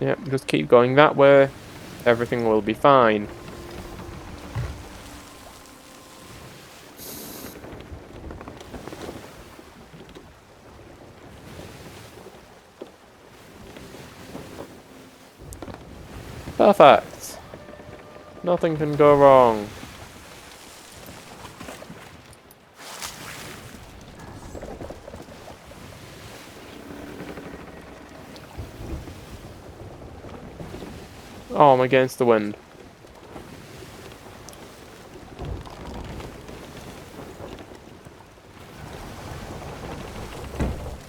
Yep, just keep going that way. Everything will be fine. Perfect. Nothing can go wrong. Oh, I'm against the wind.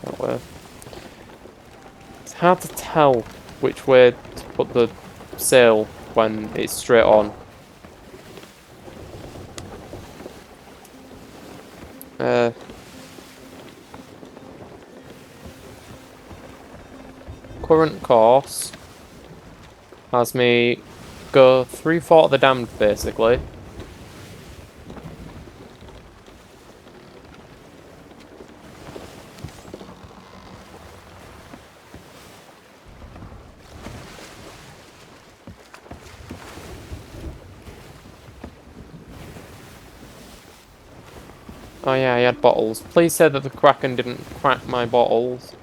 That way. It's hard to tell which way to put the sail when it's straight on. Current course has me go 3/4 of the damned, basically. Oh yeah, I had bottles. Please say that the Kraken didn't crack my bottles.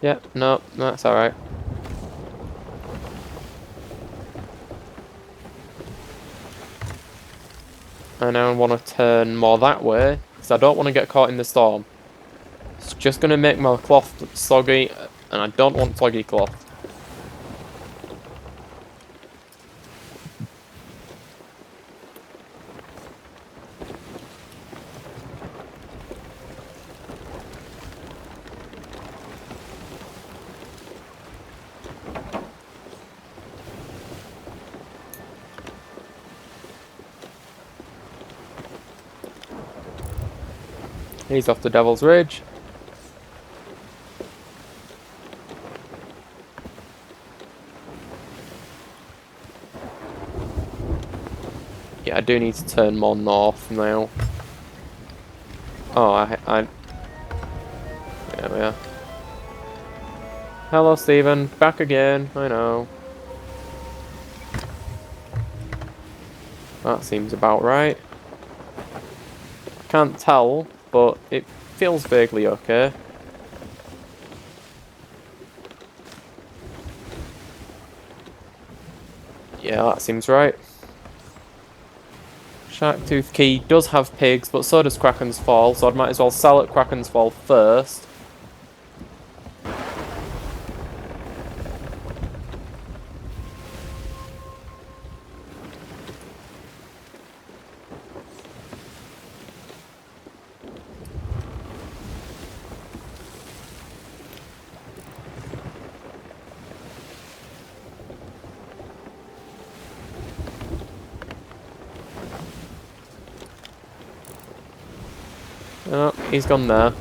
Yeah, no, that's alright. I now want to turn more that way, because I don't want to get caught in the storm. It's just going to make my cloth soggy, and I don't want soggy cloth. He's off the Devil's Ridge. Yeah, I do need to turn more north now. Oh, there we are. Hello, Stephen. Back again. I know. That seems about right. Can't tell, but it feels vaguely okay. Yeah, that seems right. Sharktooth Key does have pigs, but so does Krakens Fall, so I might as well sell at Krakens Fall first. Oh, he's gone there.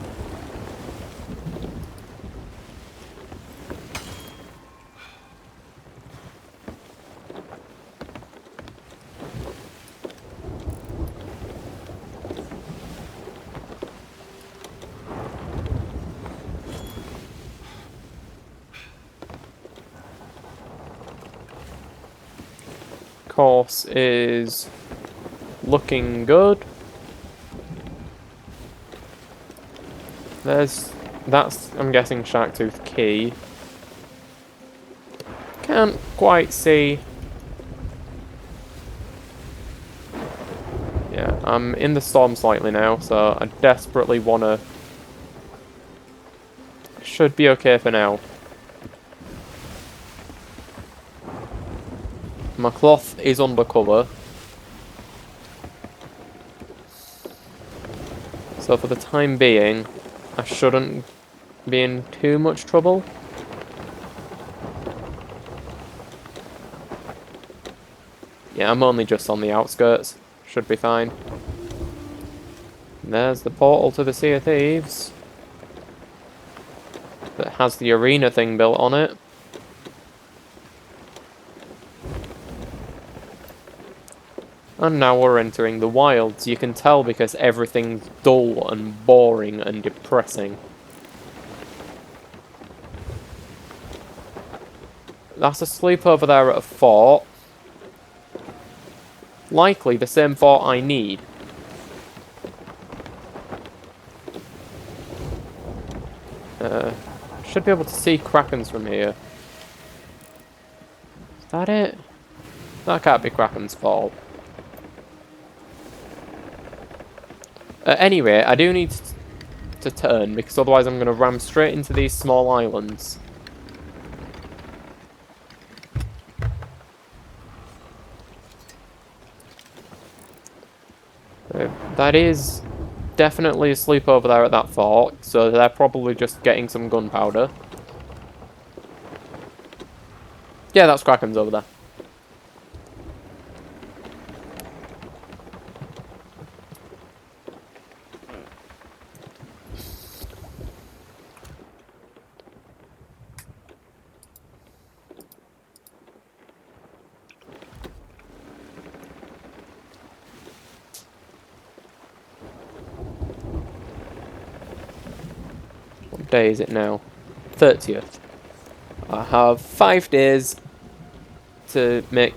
Course is looking good. That's, I'm guessing, Sharktooth Key. Can't quite see. Yeah, I'm in the storm slightly now, so I desperately wanna... Should be okay for now. My cloth is undercover. So for the time being, I shouldn't be in too much trouble. Yeah, I'm only just on the outskirts. Should be fine. And there's the portal to the Sea of Thieves. That has the arena thing built on it. And now we're entering the wilds. You can tell because everything's dull and boring and depressing. That's asleep over there at a fort. Likely the same fort I need. Should be able to see Krakens from here. Is that it? That can't be Krakens Fall. Anyway, I do need to turn, because otherwise I'm going to ram straight into these small islands. That is definitely asleep over there at that fort, so they're probably just getting some gunpowder. Yeah, that's Krakens over there. What day is it now? 30th. I have 5 days to make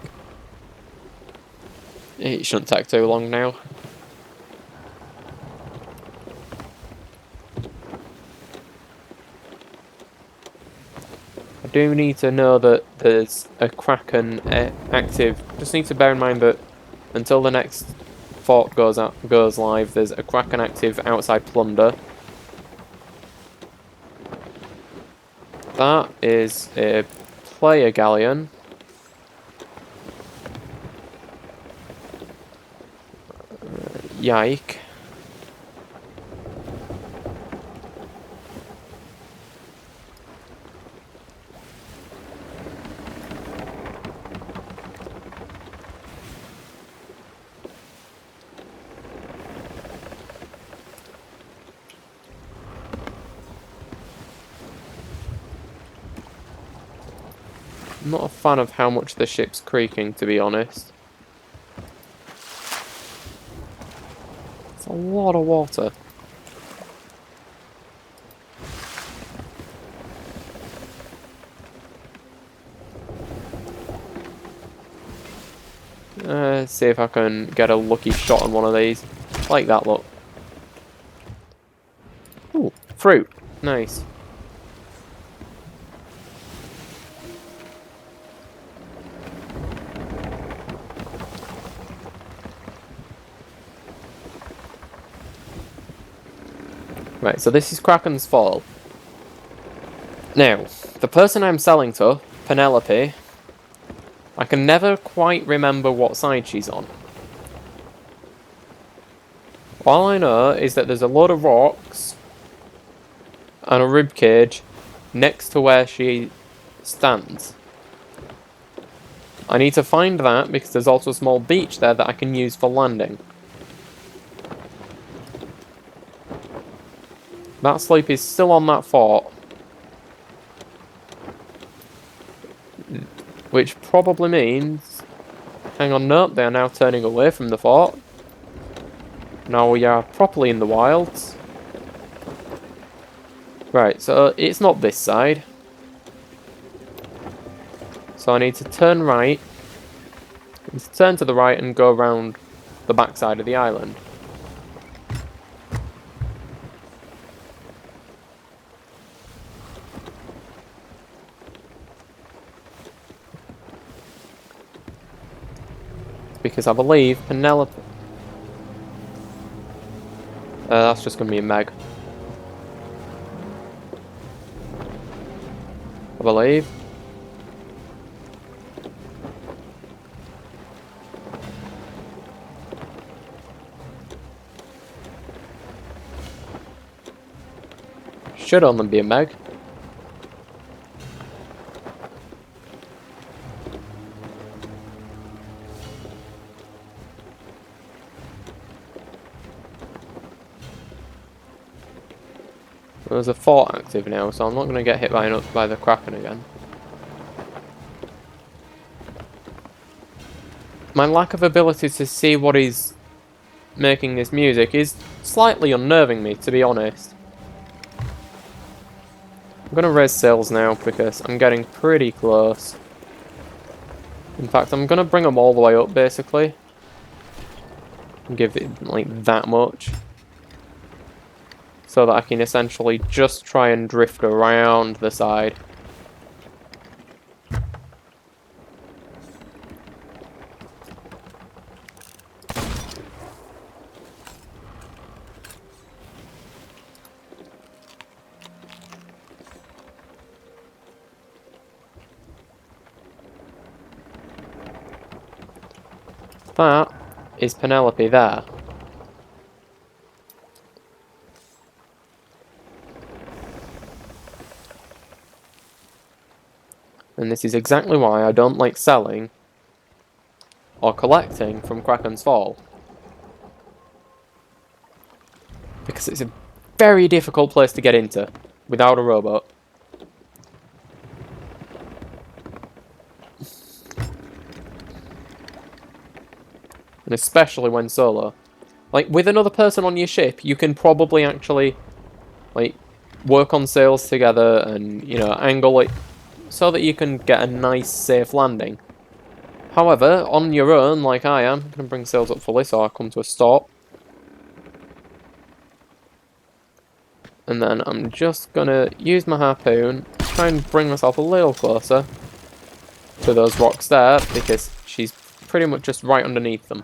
It shouldn't take too long now. I do need to know that there's a Kraken active. Just need to bear in mind that until the next fort goes live, there's a Kraken active outside Plunder. That is a player galleon. Yike. I'm not a fan of how much the ship's creaking, to be honest. It's a lot of water. Let's see if I can get a lucky shot on one of these. Like that, look. Ooh, fruit. Nice. Right, so this is Krakens Fall. Now, the person I'm selling to, Penelope, I can never quite remember what side she's on. All I know is that there's a load of rocks and a ribcage next to where she stands. I need to find that because there's also a small beach there that I can use for landing. That sleep is still on that fort. Which probably means... Hang on, nope, they are now turning away from the fort. Now we are properly in the wilds. Right, so it's not this side. So I need to turn right. I need to turn to the right and go around the back side of the island. Because I believe Penelope... that's just going to be a Meg. I believe. Should only be a Meg. There's a fort active now, so I'm not going to get hit by the Kraken again. My lack of ability to see what is making this music is slightly unnerving me, to be honest. I'm going to raise sails now because I'm getting pretty close. In fact, I'm going to bring them all the way up, basically. And give it, like, that much. So that I can essentially just try and drift around the side. That is Penelope there. And this is exactly why I don't like selling or collecting from Krakens Fall. Because it's a very difficult place to get into without a rowboat. And especially when solo. Like, with another person on your ship, you can probably actually, like, work on sails together and, you know, angle it so that you can get a nice, safe landing. However, on your own, like I am, I'm going to bring sails up fully so I come to a stop. And then I'm just going to use my harpoon, try and bring myself a little closer to those rocks there, because she's pretty much just right underneath them.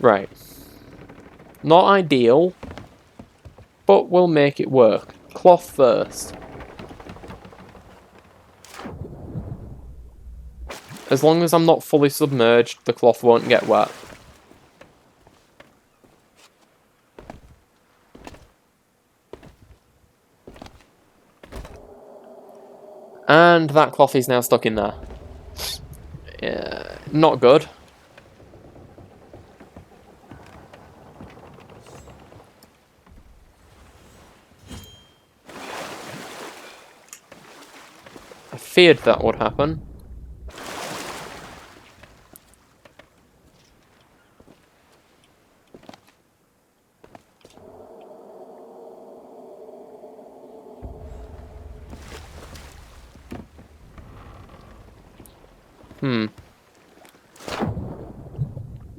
Right. Not ideal, but we'll make it work. Cloth first. As long as I'm not fully submerged, the cloth won't get wet. And that cloth is now stuck in there. Yeah, not good. I feared that would happen.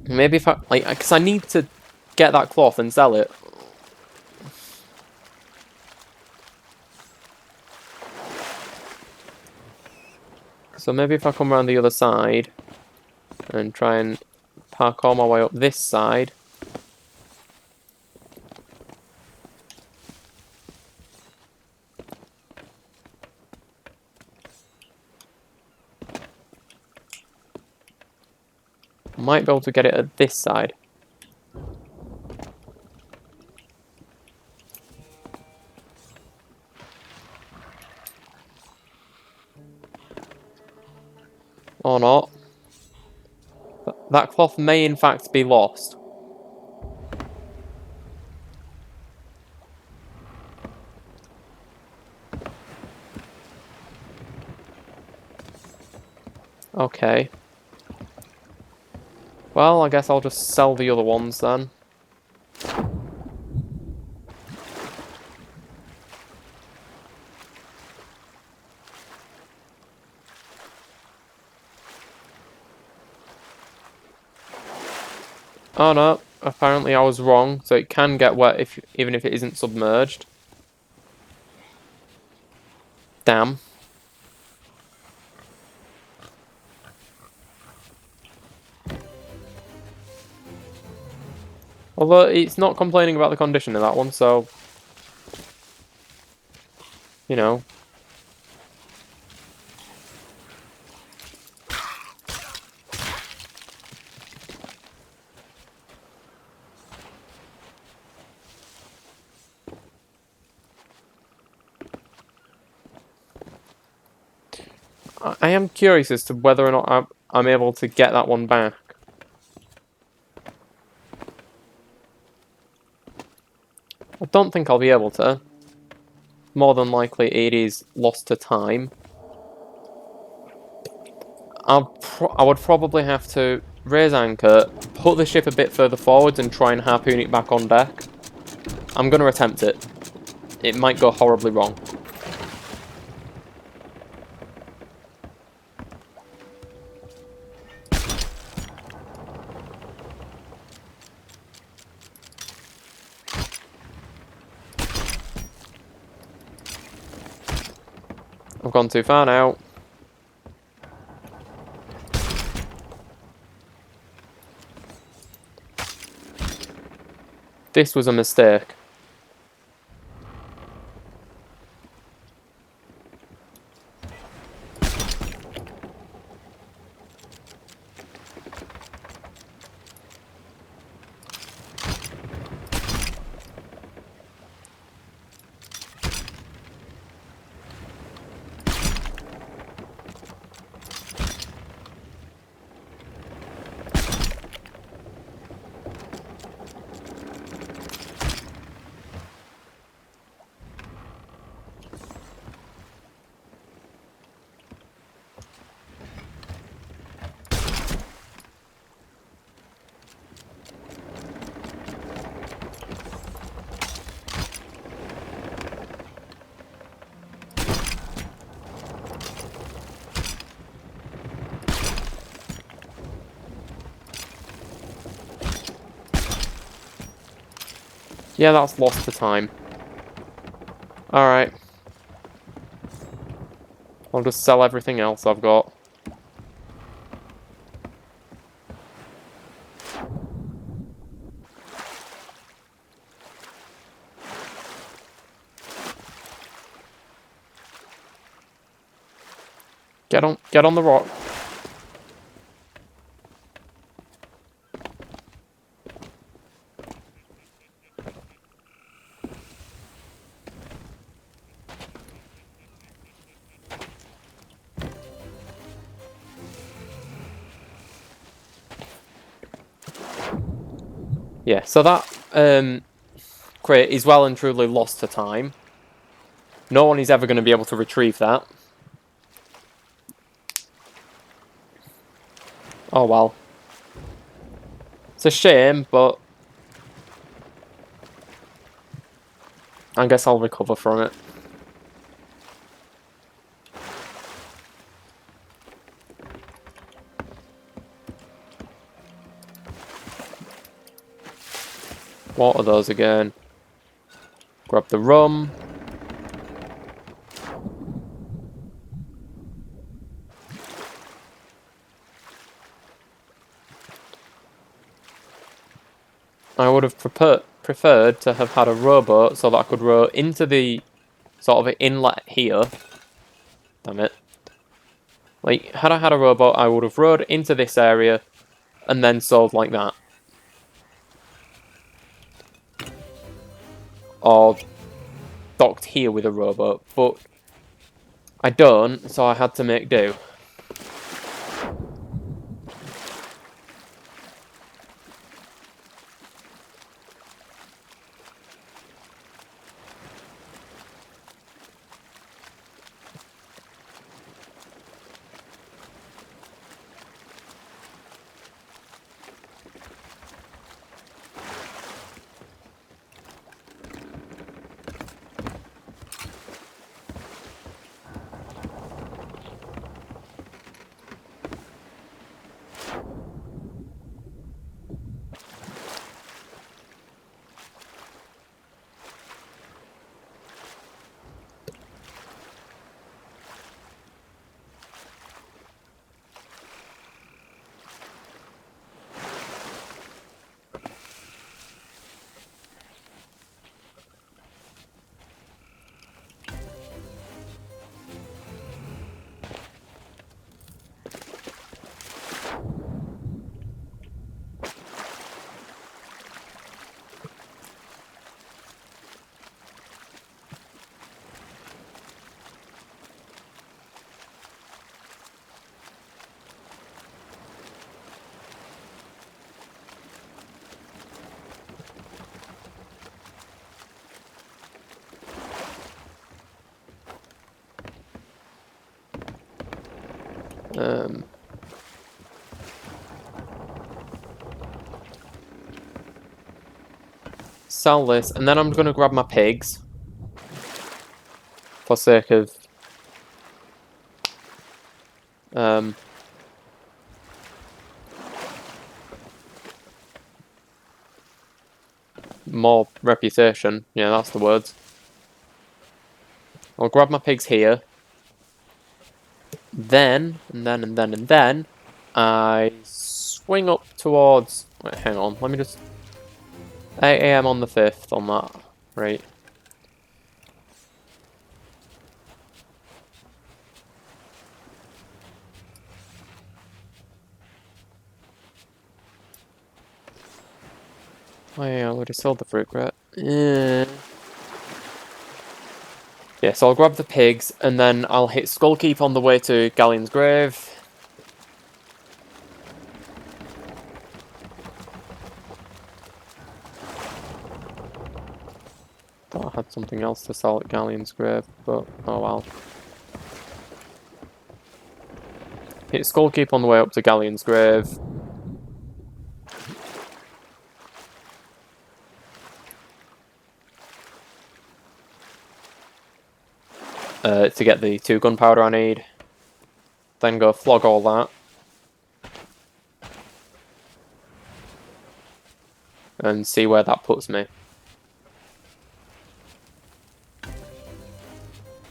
Maybe if I, like, because I need to get that cloth and sell it. So maybe if I come around the other side and try and parkour my way up this side. Might be able to get it at this side. Or not. That cloth may in fact be lost. Okay. Well, I guess I'll just sell the other ones then. Oh no, apparently I was wrong, so it can get wet if even if it isn't submerged. Damn. Although it's not complaining about the condition of that one, so you know. I am curious as to whether or not I'm able to get that one back. I don't think I'll be able to. More than likely it is lost to time. I would probably have to raise anchor, put the ship a bit further forwards and try and harpoon it back on deck. I'm going to attempt it. It might go horribly wrong. I've gone too far now. This was a mistake. Yeah, that's lost to time. Alright. I'll just sell everything else I've got. Get on the rock. Yeah, so that crate is well and truly lost to time. No one is ever going to be able to retrieve that. Oh well. It's a shame, but I guess I'll recover from it. What are those again? Grab the rum. I would have preferred to have had a rowboat so that I could row into the sort of inlet here. Damn it. Like, had I had a rowboat, I would have rowed into this area and then sold like that. Or docked here with a rowboat, but I don't, so I had to make do. Sell this, and then I'm going to grab my pigs. For sake of... more reputation. Yeah, that's the words. I'll grab my pigs here. Then, and then, I swing up towards... Wait, hang on, let me just... 8 AM on the 5th on that. Right. Oh yeah, I already sold the fruit crate. Yeah, so I'll grab the pigs, and then I'll hit Skullkeep on the way to Galleon's Grave. Thought I had something else to sell at Galleon's Grave, but oh well. Hit Skullkeep on the way up to Galleon's Grave. To get the 2 gunpowder I need. Then go flog all that. And see where that puts me.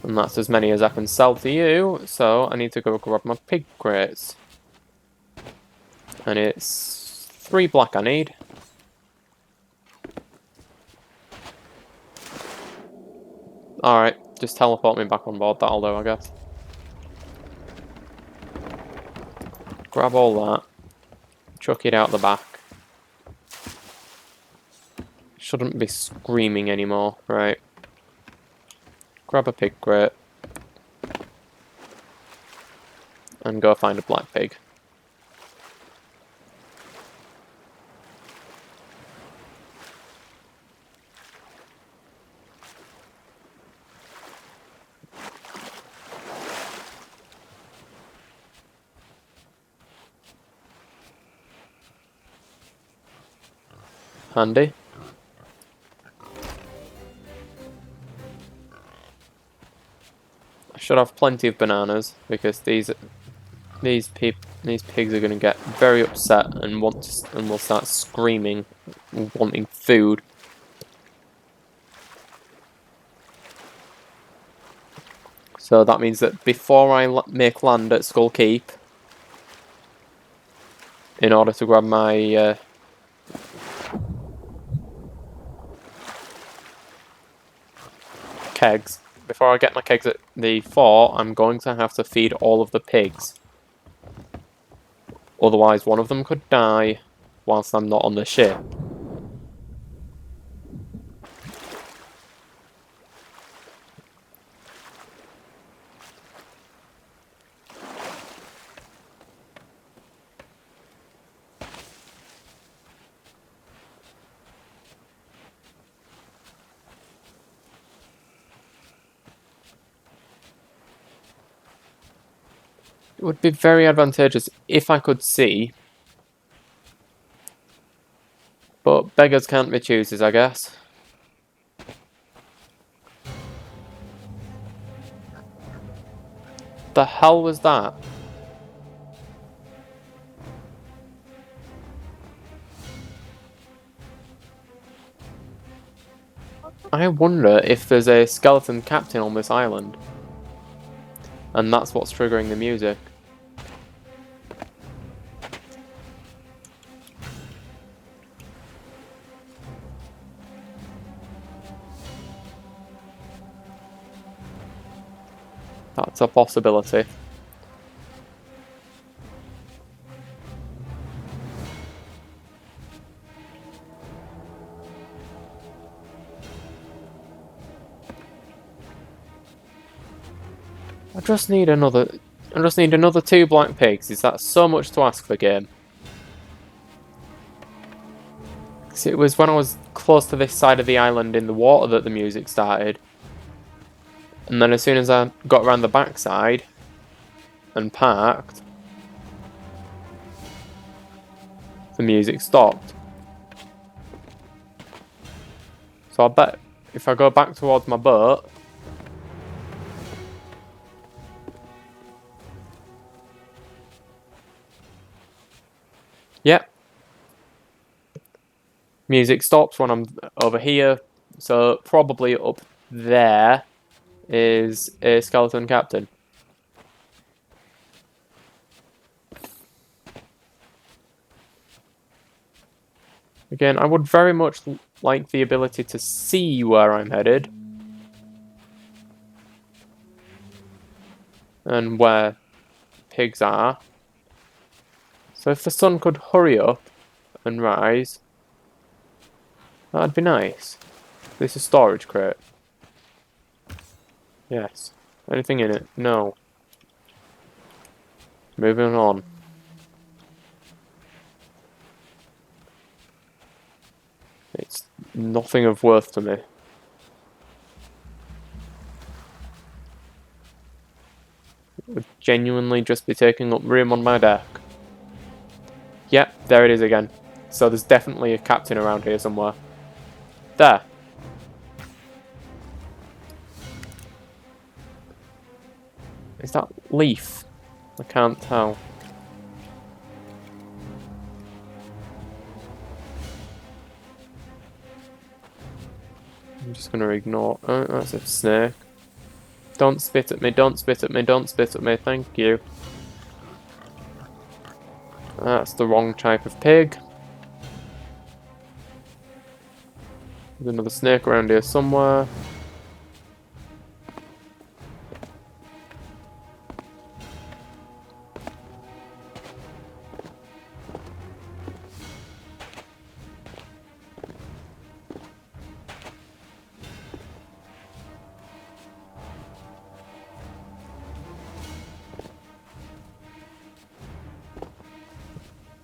And that's as many as I can sell to you, so I need to go grab my pig crates. And it's 3 black I need. Alright, just teleport me back on board, that'll do, I guess. Grab all that. Chuck it out the back. Shouldn't be screaming anymore, right. Grab a pig crate. And go find a black pig. Handy. I should have plenty of bananas because these pigs are going to get very upset and will start screaming, wanting food. So that means that before I make land at Skull Keep, in order to grab my kegs, before I get my kegs at the fort, I'm going to have to feed all of the pigs. Otherwise, one of them could die whilst I'm not on the ship. It would be very advantageous if I could see. But beggars can't be choosers, I guess. The hell was that? I wonder if there's a skeleton captain on this island. And that's what's triggering the music. That's a possibility. I just need another 2 black pigs. Is that so much to ask for, game? Because it was when I was close to this side of the island in the water that the music started. And then as soon as I got around the backside and parked, the music stopped. So I bet if I go back towards my boat, yep, music stops when I'm over here, so probably up there is a skeleton captain. Again, I would very much like the ability to see where I'm headed. And where pigs are. So if the sun could hurry up and rise, that'd be nice. This is storage crate. Yes. Anything in it? No. Moving on. It's nothing of worth to me. It would genuinely just be taking up room on my deck. Yep, there it is again. So there's definitely a captain around here somewhere. There. Is that Leaf? I can't tell. I'm just going to ignore... Oh, that's a snake. Don't spit at me, don't spit at me, don't spit at me, thank you. That's the wrong type of pig. There's another snake around here somewhere.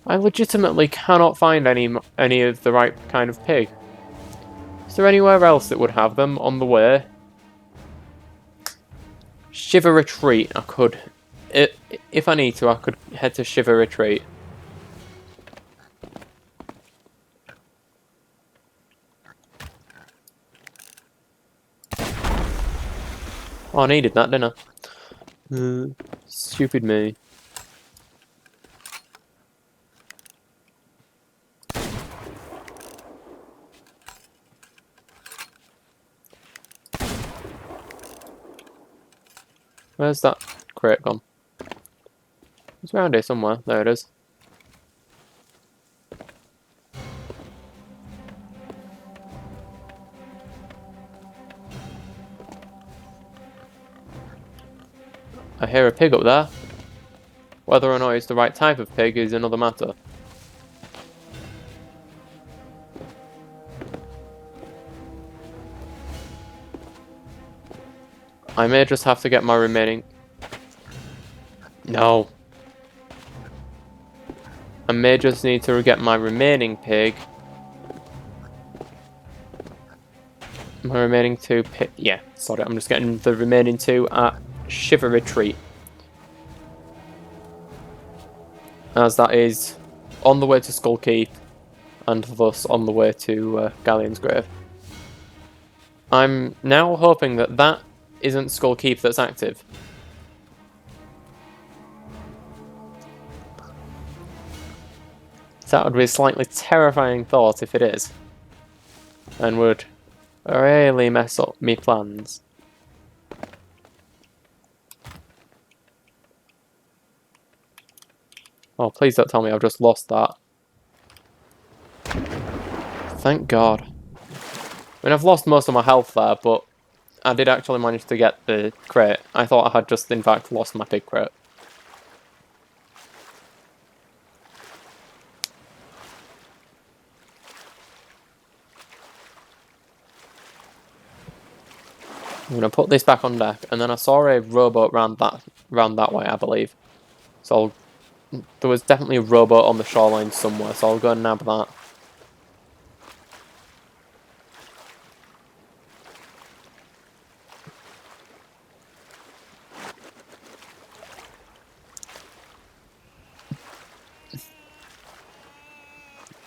I legitimately cannot find any of the right kind of pig. Is there anywhere else that would have them on the way? Shiver Retreat, I could. If I need to, I could head to Shiver Retreat. Oh, I needed that, didn't I? Stupid me. Where's that crate gone? It's around here somewhere. There it is. I hear a pig up there. Whether or not it's the right type of pig is another matter. I may just have to get my remaining... No. I may just need to get my remaining pig. My remaining 2 pig... Yeah, sorry, I'm just getting the remaining 2 at Shiver Retreat. As that is on the way to Skull Keep, and thus on the way to Galleon's Grave. I'm now hoping that that isn't Skull Keep that's active. That would be a slightly terrifying thought if it is. And would really mess up me plans. Oh, please don't tell me I've just lost that. Thank God. I mean, I've lost most of my health there, but I did actually manage to get the crate. I thought I had just, in fact, lost my pig crate. I'm going to put this back on deck, and then I saw a rowboat round that way, I believe. So there was definitely a rowboat on the shoreline somewhere, so I'll go and nab that.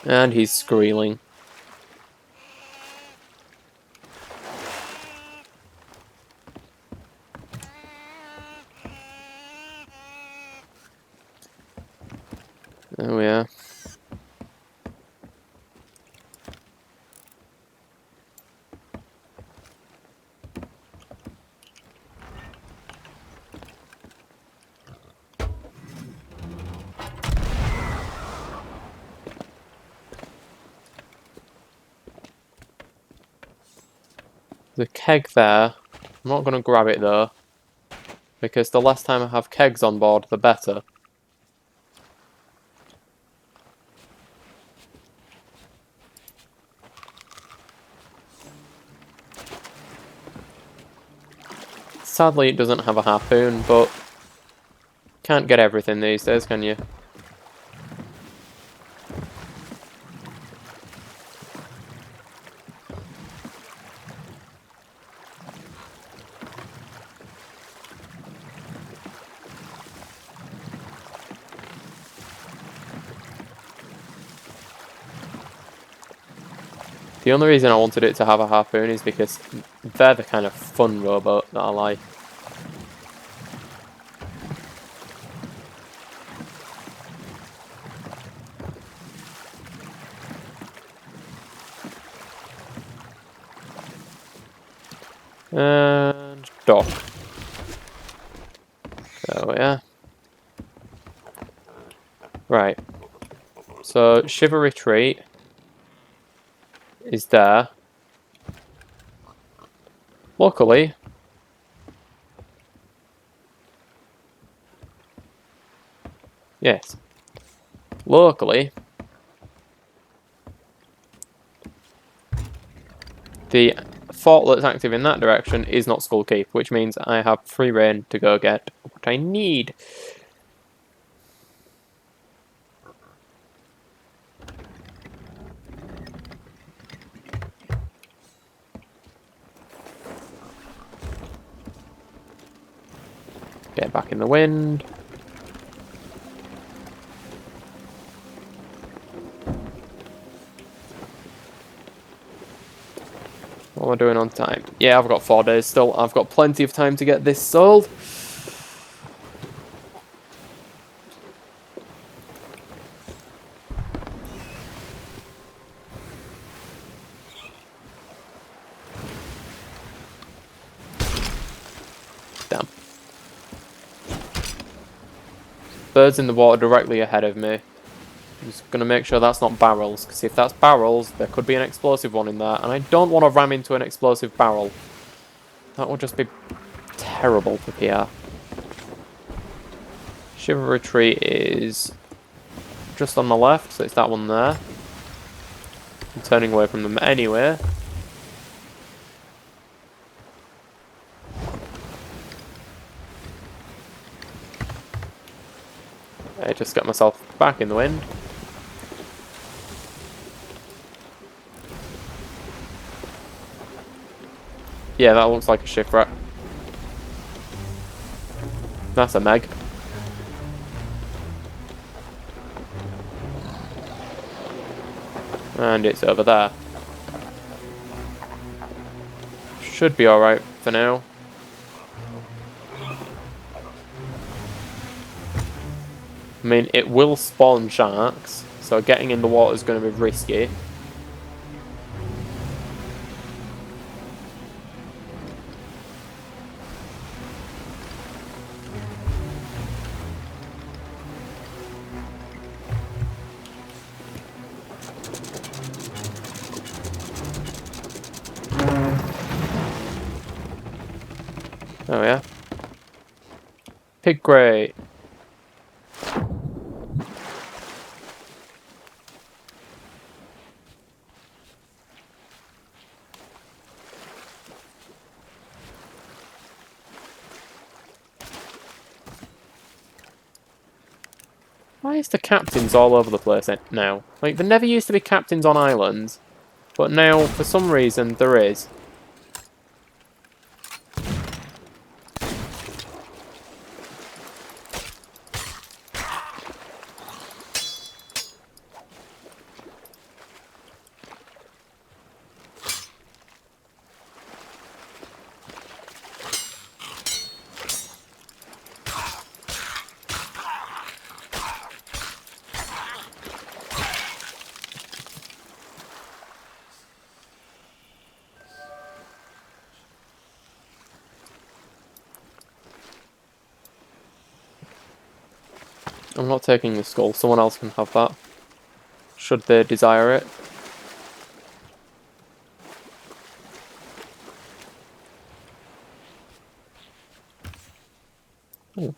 And he's squealing. Oh yeah. There's a keg there. I'm not going to grab it though, because the less time I have kegs on board, the better. Sadly, it doesn't have a harpoon, but can't get everything these days, can you? The only reason I wanted it to have a harpoon is because they're the kind of fun rowboat that I like. And dock. Right. So, Shiver Retreat is there. Luckily, yes. Locally, the fort that's active in that direction is not Skull Keep, which means I have free reign to go get what I need. Get back in the wind. What am I doing on time? Yeah, I've got 4 days still. I've got plenty of time to get this sold. Damn. Birds in the water directly ahead of me. I'm just going to make sure that's not barrels, because if that's barrels, there could be an explosive one in there, and I don't want to ram into an explosive barrel. That would just be terrible for PR. Shiver Retreat is just on the left, so it's that one there. I'm turning away from them anyway. I just get myself back in the wind. Yeah, that looks like a shipwreck. That's a Meg. And it's over there. Should be alright for now. I mean, it will spawn sharks, so getting in the water is going to be risky. Oh yeah. Pig grey. Why is the captains all over the place now? Like, there never used to be captains on islands, but now, for some reason, there is. I'm not taking the skull, someone else can have that. Should they desire it. Ooh.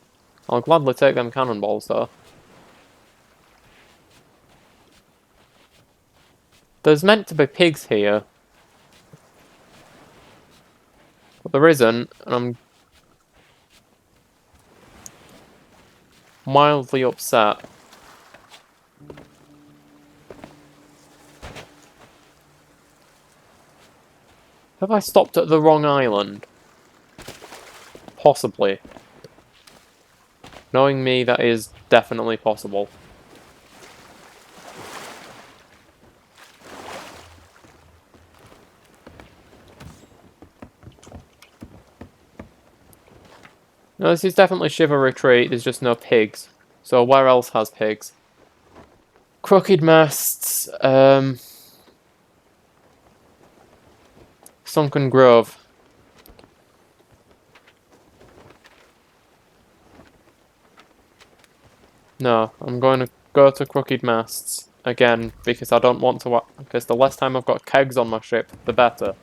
I'll gladly take them cannonballs though. There's meant to be pigs here. But there isn't, and I'm mildly upset. Have I stopped at the wrong island? Possibly. Knowing me, that is definitely possible. No, this is definitely Shiver Retreat, there's just no pigs. So where else has pigs? Crooked masts, Sunken Grove. No, I'm going to go to Crooked Masts again because I don't want to. Because the less time I've got kegs on my ship, the better.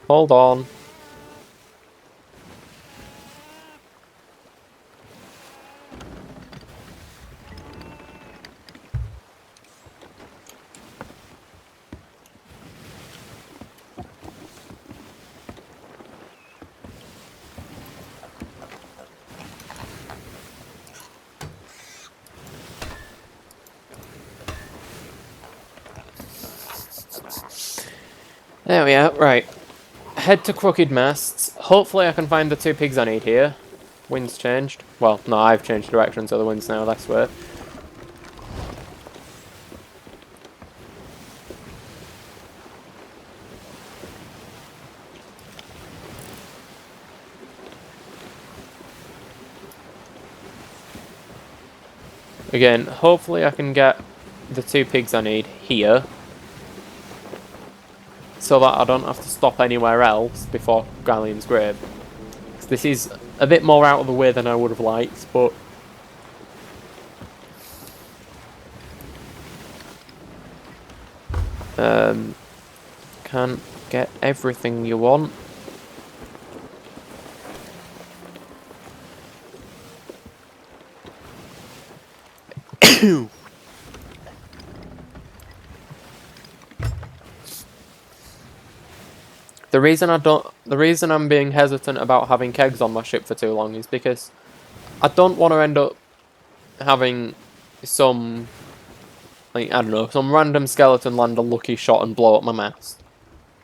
Hold on. There we are, right. Head to Crooked Masts. Hopefully I can find the 2 pigs I need here. Wind's changed. Well, no, I've changed direction, so the wind's now this way. Again, hopefully I can get the 2 pigs I need here. So that I don't have to stop anywhere else before Galleon's Grave. This is a bit more out of the way than I would have liked, but... can't get everything you want. The reason I'm being hesitant about having kegs on my ship for too long is because I don't want to end up having some, like, I don't know, some random skeleton land a lucky shot and blow up my mast.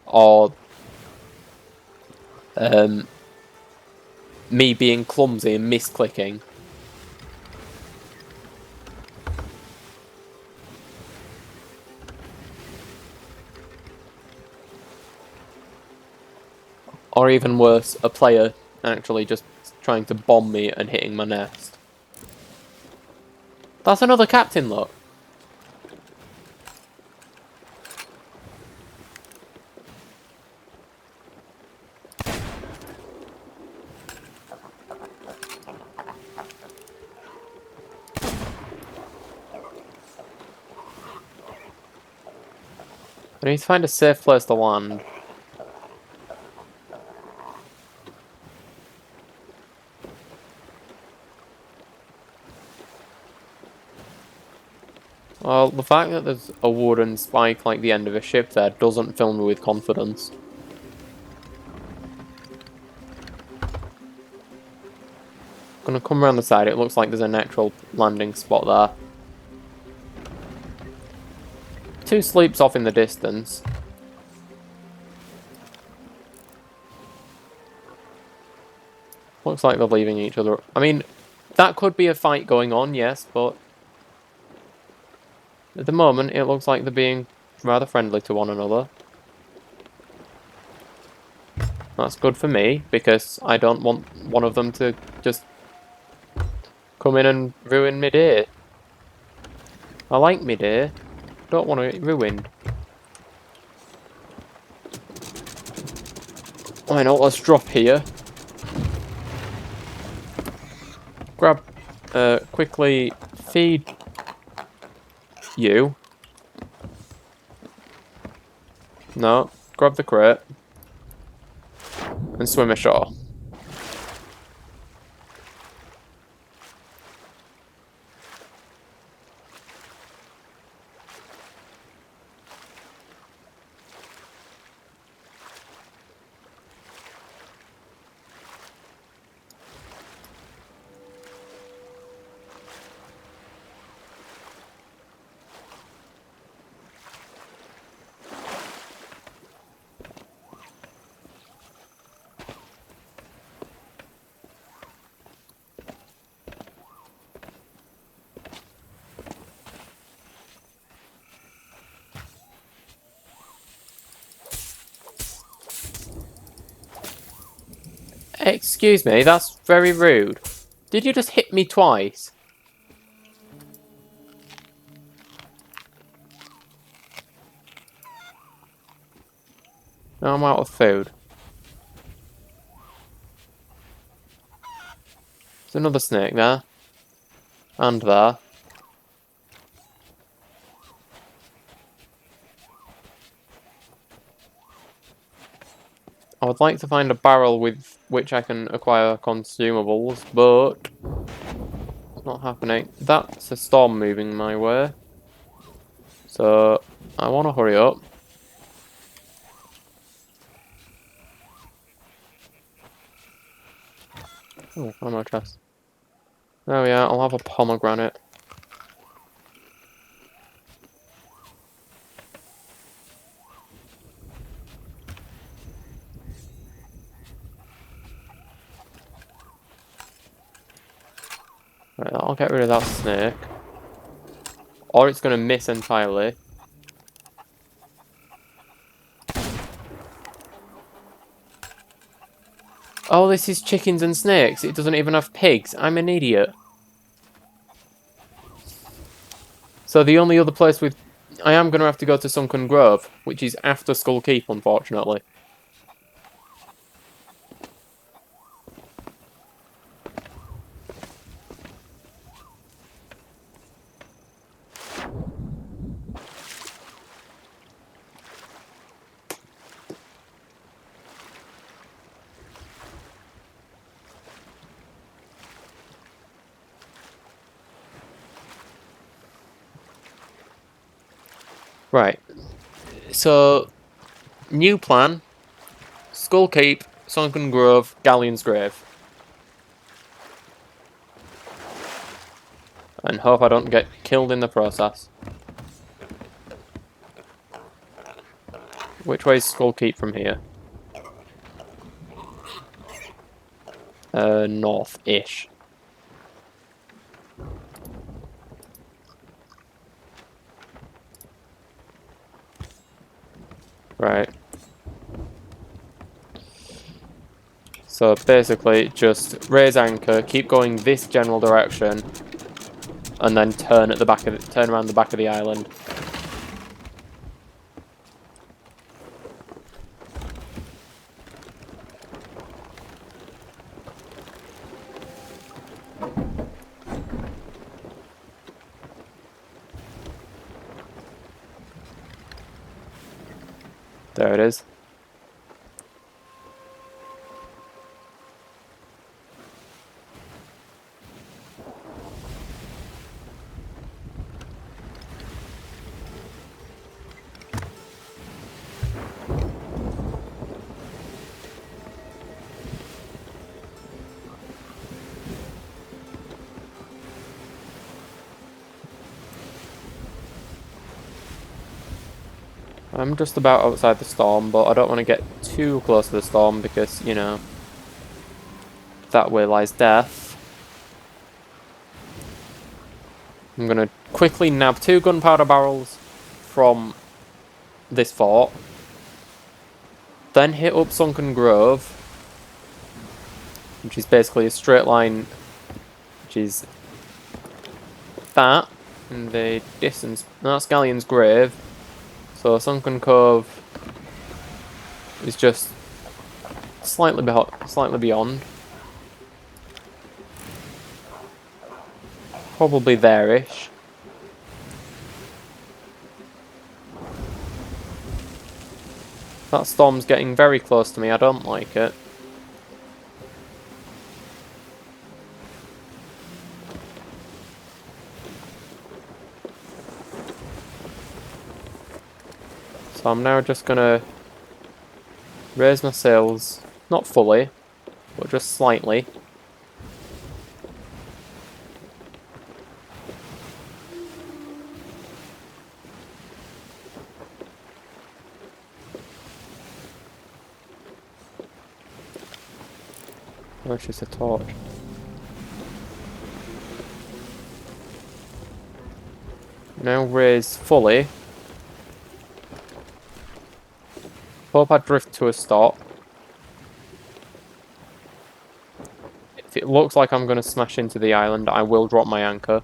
Or me being clumsy and misclicking. Or even worse, a player actually just trying to bomb me and hitting my nest. That's another captain, look. I need to find a safe place to land. Well, the fact that there's a wooden spike like the end of a ship there doesn't fill me with confidence. Gonna come around the side, it looks like there's a natural landing spot there. 2 sleeps off in the distance. Looks like they're leaving each other. I mean, that could be a fight going on, yes, but at the moment it looks like they're being rather friendly to one another. That's good for me, because I don't want one of them to just come in and ruin my day. I like my day. Don't want it ruined. Why not? Let's drop here. Grab, quickly feed you. No, grab the crate and swim ashore. Excuse me, that's very rude. Did you just hit me twice? Now I'm out of food. There's another snake there. And there. I would like to find a barrel with which I can acquire consumables, but it's not happening. That's a storm moving my way. So I want to hurry up. Oh, one of my chests. Oh yeah, I'll have a pomegranate. Right, I'll get rid of that snake. Or it's going to miss entirely. Oh, this is chickens and snakes. It doesn't even have pigs. I'm an idiot. So the only other place with... I am going to have to go to Sunken Grove, which is after Skull Keep, unfortunately. Right. So, new plan. Skull Keep, Sunken Grove, Galleon's Grave. And hope I don't get killed in the process. Which way is Skull Keep from here? North-ish. Right. So basically, just raise anchor, keep going this general direction, and then turn at the back of turn around the back of the island. There it is. I'm just about outside the storm, but I don't want to get too close to the storm because, you know, that way lies death. I'm going to quickly nab 2 gunpowder barrels from this fort. Then hit up Sunken Grove, which is basically a straight line, which is that in the distance. That's Galleon's Grave. So Sunken Cove is just slightly beyond. Probably there-ish. That storm's getting very close to me, I don't like it. So I'm now just gonna raise my sails, not fully, but just slightly. Oh, it's just a torch. Now raise fully. Hope I drift to a stop. it looks like I'm going to smash into the island, I will drop my anchor.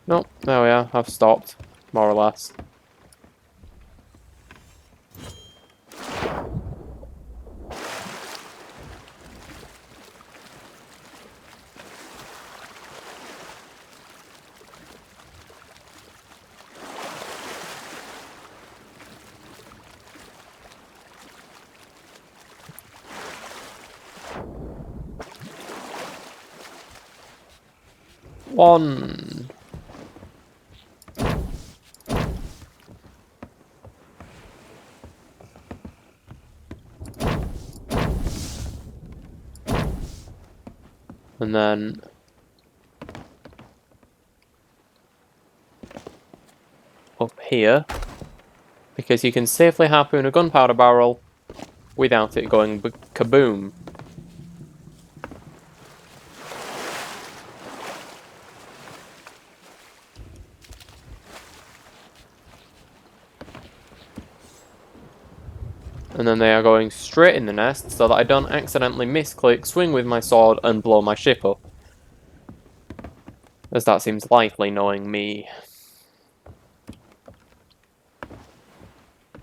Nope, there we are, I've stopped, more or less. One. And then up here, because you can safely harpoon a gunpowder barrel without it going kaboom. And then they are going straight in the nest so that I don't accidentally misclick, swing with my sword, and blow my ship up. As that seems likely, knowing me.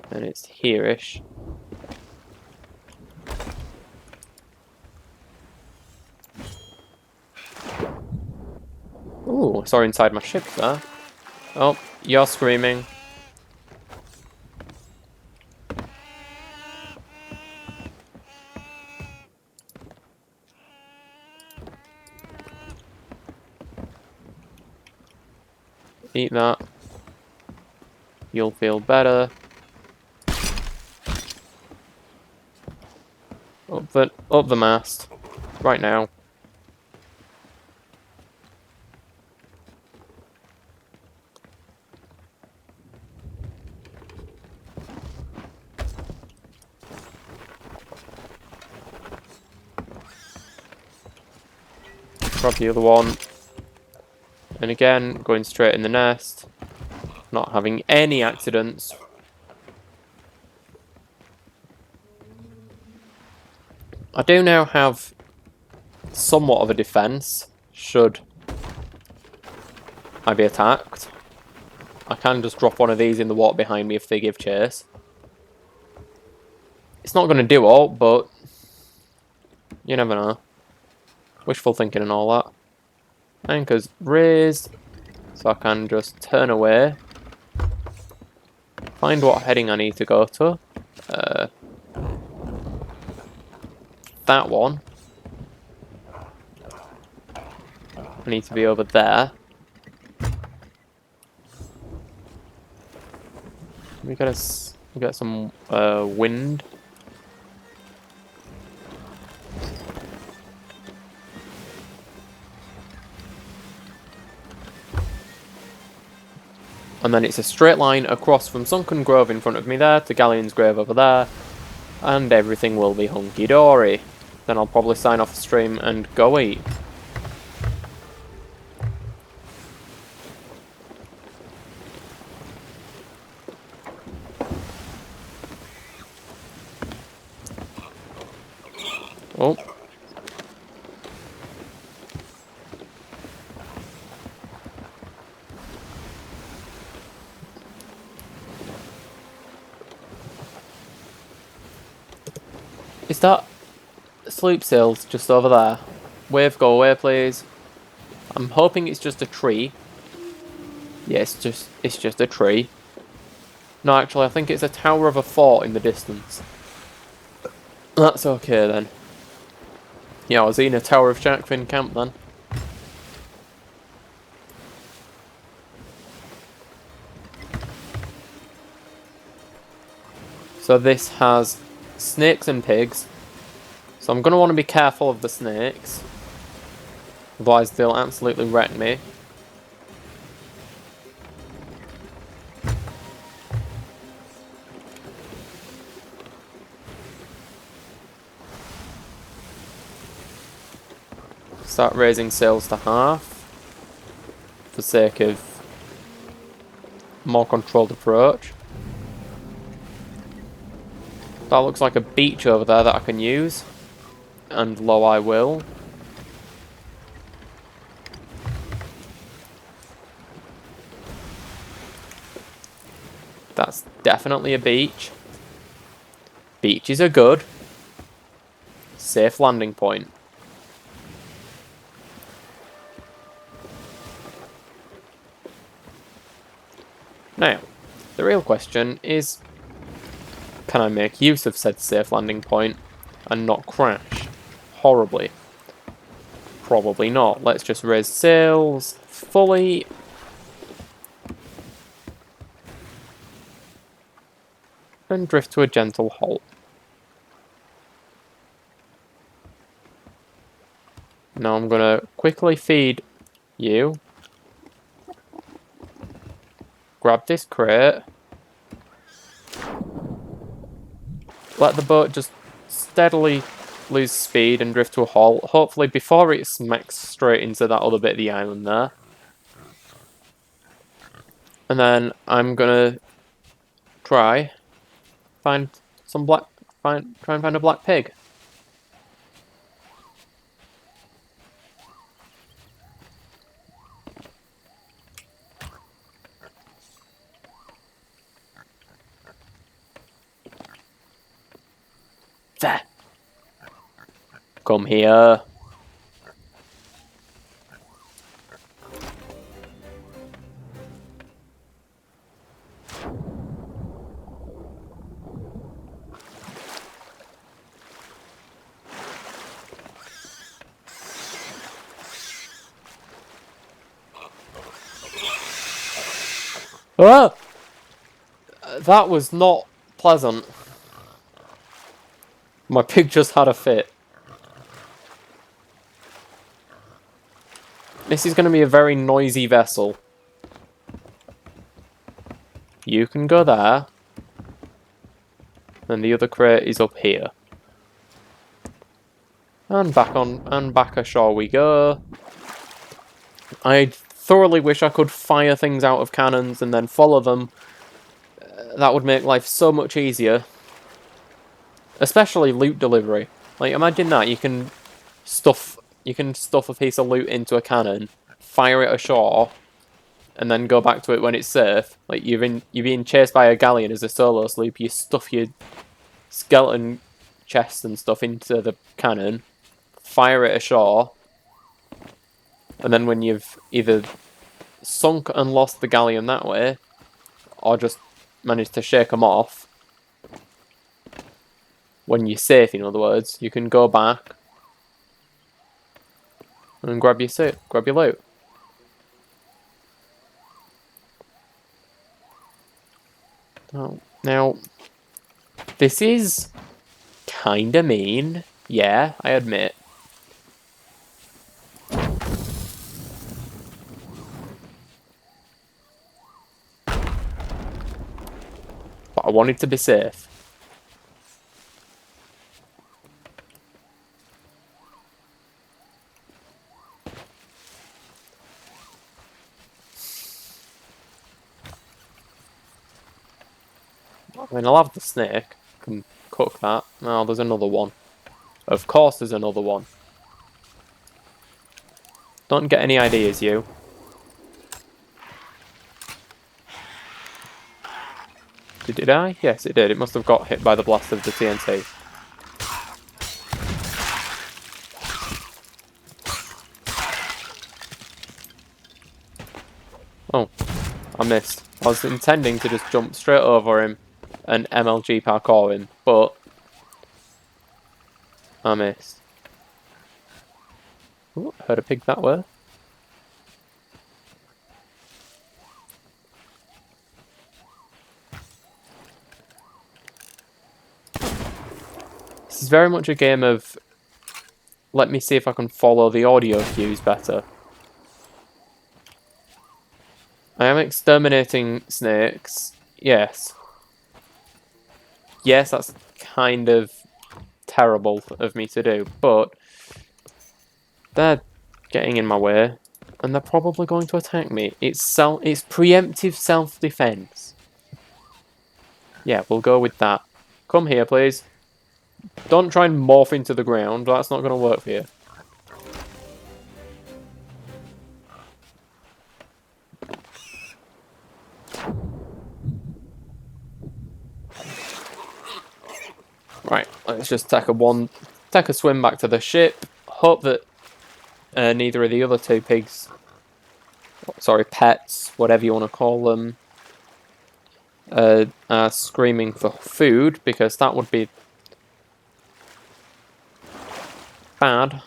And it's here-ish. Ooh, sorry, inside my ship there. Oh, you're screaming. Eat that. You'll feel better. Up the mast. Right now. Grab the other one. And again, going straight in the nest. Not having any accidents. I do now have somewhat of a defense, should I be attacked. I can just drop one of these in the water behind me if they give chase. It's not going to do all, but you never know. Wishful thinking and all that. Anchor's raised, so I can just turn away. Find what heading I need to go to. That one. I need to be over there. We get some wind. And then it's a straight line across from Sunken Grove in front of me there to Galleon's Grave over there. And everything will be hunky-dory. Then I'll probably sign off the stream and go eat. Oh. Is that sloop sails just over there? Wave, go away, please. I'm hoping it's just a tree. Yeah, it's just a tree. No, actually, I think it's a tower of a fort in the distance. That's okay then. Yeah, I was in a tower of Sharkfin camp then. So this has snakes and pigs. So I'm going to want to be careful of the snakes. Otherwise they'll absolutely wreck me. Start raising sails to half. For sake of more controlled approach. That looks like a beach over there that I can use. And low I will. That's definitely a beach. Beaches are good. Safe landing point. Now, the real question is, can I make use of said safe landing point and not crash horribly? Probably not. Let's just raise sails fully. And drift to a gentle halt. Now I'm going to quickly feed you. Grab this crate. Let the boat just steadily lose speed and drift to a halt. Hopefully before it smacks straight into that other bit of the island there. And then I'm going to try and find a black pig. There. Come here. Ah! That was not pleasant. My pig just had a fit. This is going to be a very noisy vessel. You can go there. And the other crate is up here. And back ashore we go. I thoroughly wish I could fire things out of cannons and then follow them. That would make life so much easier. Especially loot delivery. Like, imagine that, you can stuff a piece of loot into a cannon, fire it ashore, and then go back to it when it's safe. Like, you're being chased by a galleon as a solo sloop, you stuff your skeleton chests and stuff into the cannon, fire it ashore, and then when you've either sunk and lost the galleon that way, or just managed to shake them off, when you're safe, in other words, you can go back and grab your loot. Oh, now, this is kinda mean. Yeah, I admit. But I wanted to be safe. I mean, I'll have the snake. Can cook that. Oh, there's another one. Of course there's another one. Don't get any ideas, you. Did it die? Yes, it did. It must have got hit by the blast of the TNT. Oh, I missed. I was intending to just jump straight over him and MLG parkour him, but I missed. Ooh, heard a pig that way. This is very much a game of let me see if I can follow the audio cues better. I am exterminating snakes. Yes. Yes, that's kind of terrible of me to do, but they're getting in my way. And they're probably going to attack me. It's preemptive self-defense. Yeah, we'll go with that. Come here, please. Don't try and morph into the ground. That's not going to work for you. Right, let's just take a swim back to the ship. Hope that neither of the other two pigs, sorry, pets, whatever you want to call them, are screaming for food, because that would be bad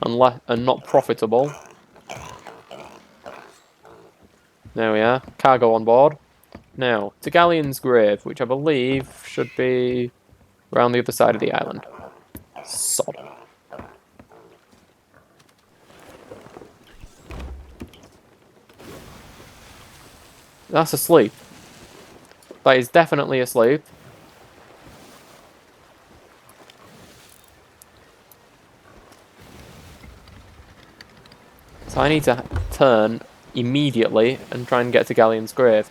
and not profitable. There we are, cargo on board. Now, to Galleon's grave, which I believe should be around the other side of the island. Sod. That's asleep. That is definitely asleep. So I need to turn immediately and try and get to Galleon's grave.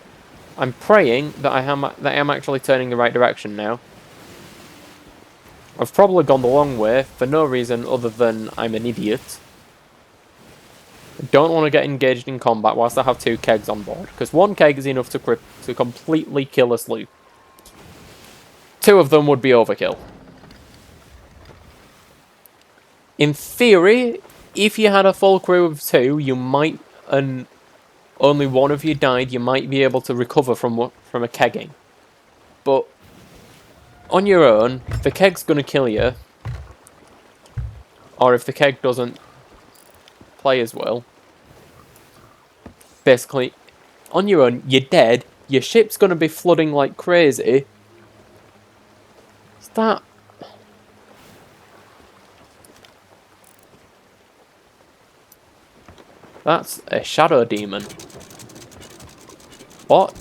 I'm praying that I am actually turning the right direction now. I've probably gone the long way for no reason other than I'm an idiot. I don't want to get engaged in combat whilst I have two kegs on board, because one keg is enough to completely kill a sloop. Two of them would be overkill. In theory, if you had a full crew of two, you might, and only one of you died, you might be able to recover from a kegging. But on your own, the keg's going to kill you. Or if the keg doesn't play as well. Basically, on your own, you're dead. Your ship's going to be flooding like crazy. Is that... That's a shadow demon. What?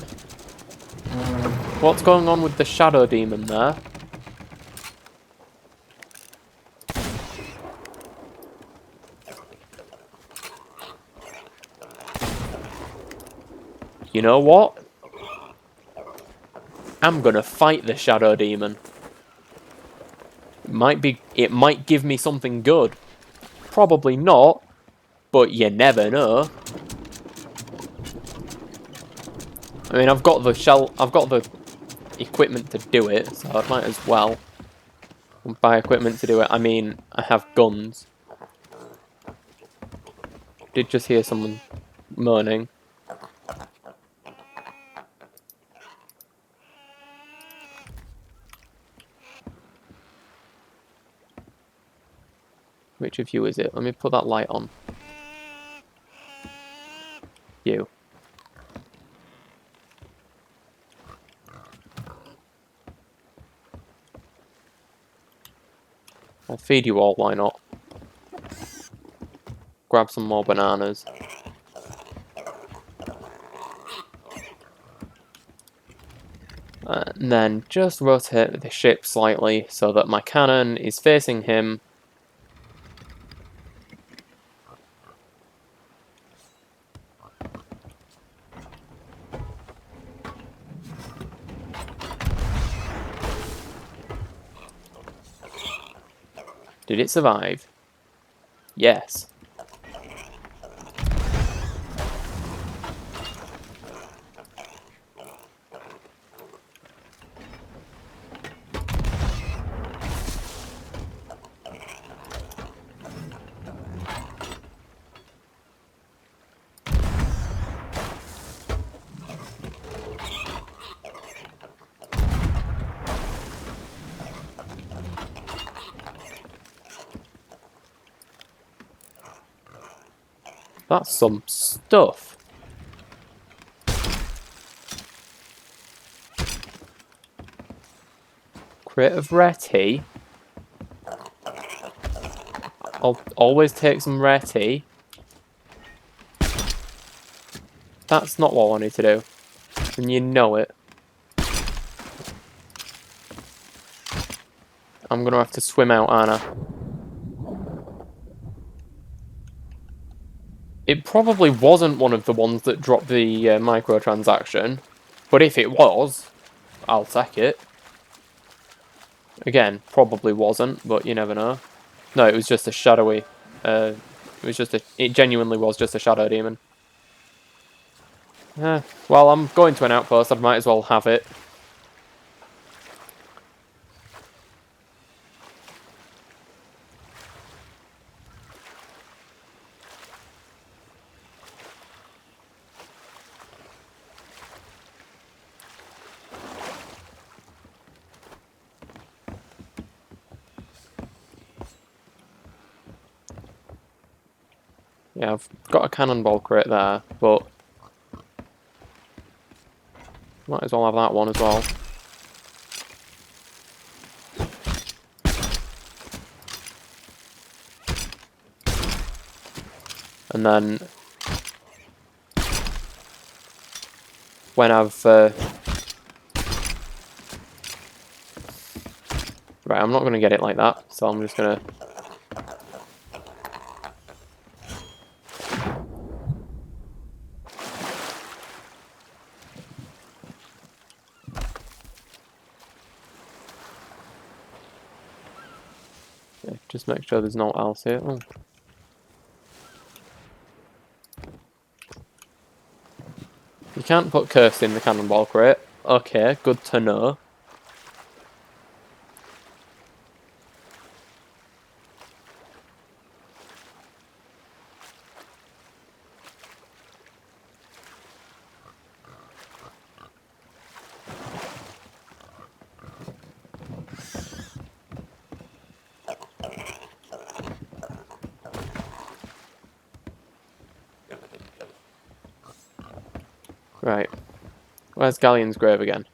What's going on with the shadow demon there? You know what? I'm gonna fight the shadow demon. It might give me something good. Probably not, but you never know. I mean, I've got the equipment to do it, so I might as well. By equipment to do it, I mean I have guns. Did just hear someone moaning. Which of you is it? Let me put that light on. You. I'll feed you all, why not? Grab some more bananas. And then just rotate the ship slightly so that my cannon is facing him. Did it survive? Yes. That's some stuff. Crate of rare tea. I'll always take some rare tea. That's not what I wanted to do. And you know it. I'm gonna have to swim out, aren't I? It probably wasn't one of the ones that dropped the microtransaction, but if it was, I'll take it. Again, probably wasn't, but you never know. No, it was just a shadowy. It genuinely was just a shadow demon. Well, I'm going to an outpost. I might as well have it. Yeah, I've got a cannonball crate there, but might as well have that one as well. And then when I've right, I'm not going to get it like that, so I'm just going to just make sure there's no else here. Oh. You can't put curse in the cannonball crate. Okay, good to know. Right. Where's Galleon's grave again?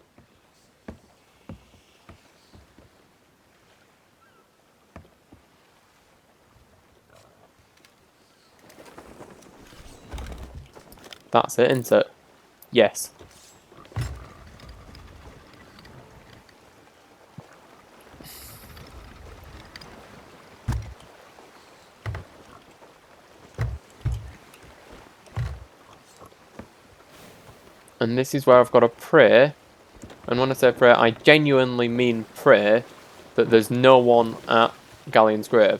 That's it, isn't it? Yes. And this is where I've got to pray. And when I say pray, I genuinely mean pray that there's no one at Galleon's grave.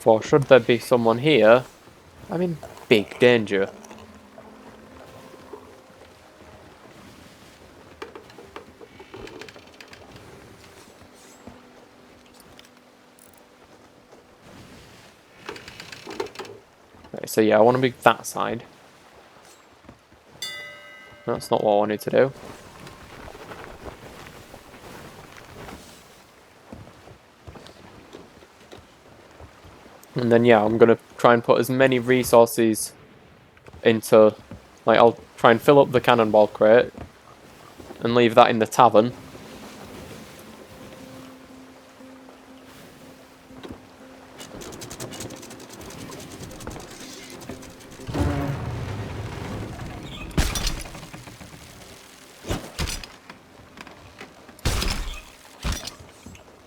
For should there be someone here, I'm in big danger. Right, so yeah, I want to be that side. That's not what I wanted to do. And then yeah, I'm going to try and put as many resources into... Like, I'll try and fill up the cannonball crate and leave that in the tavern.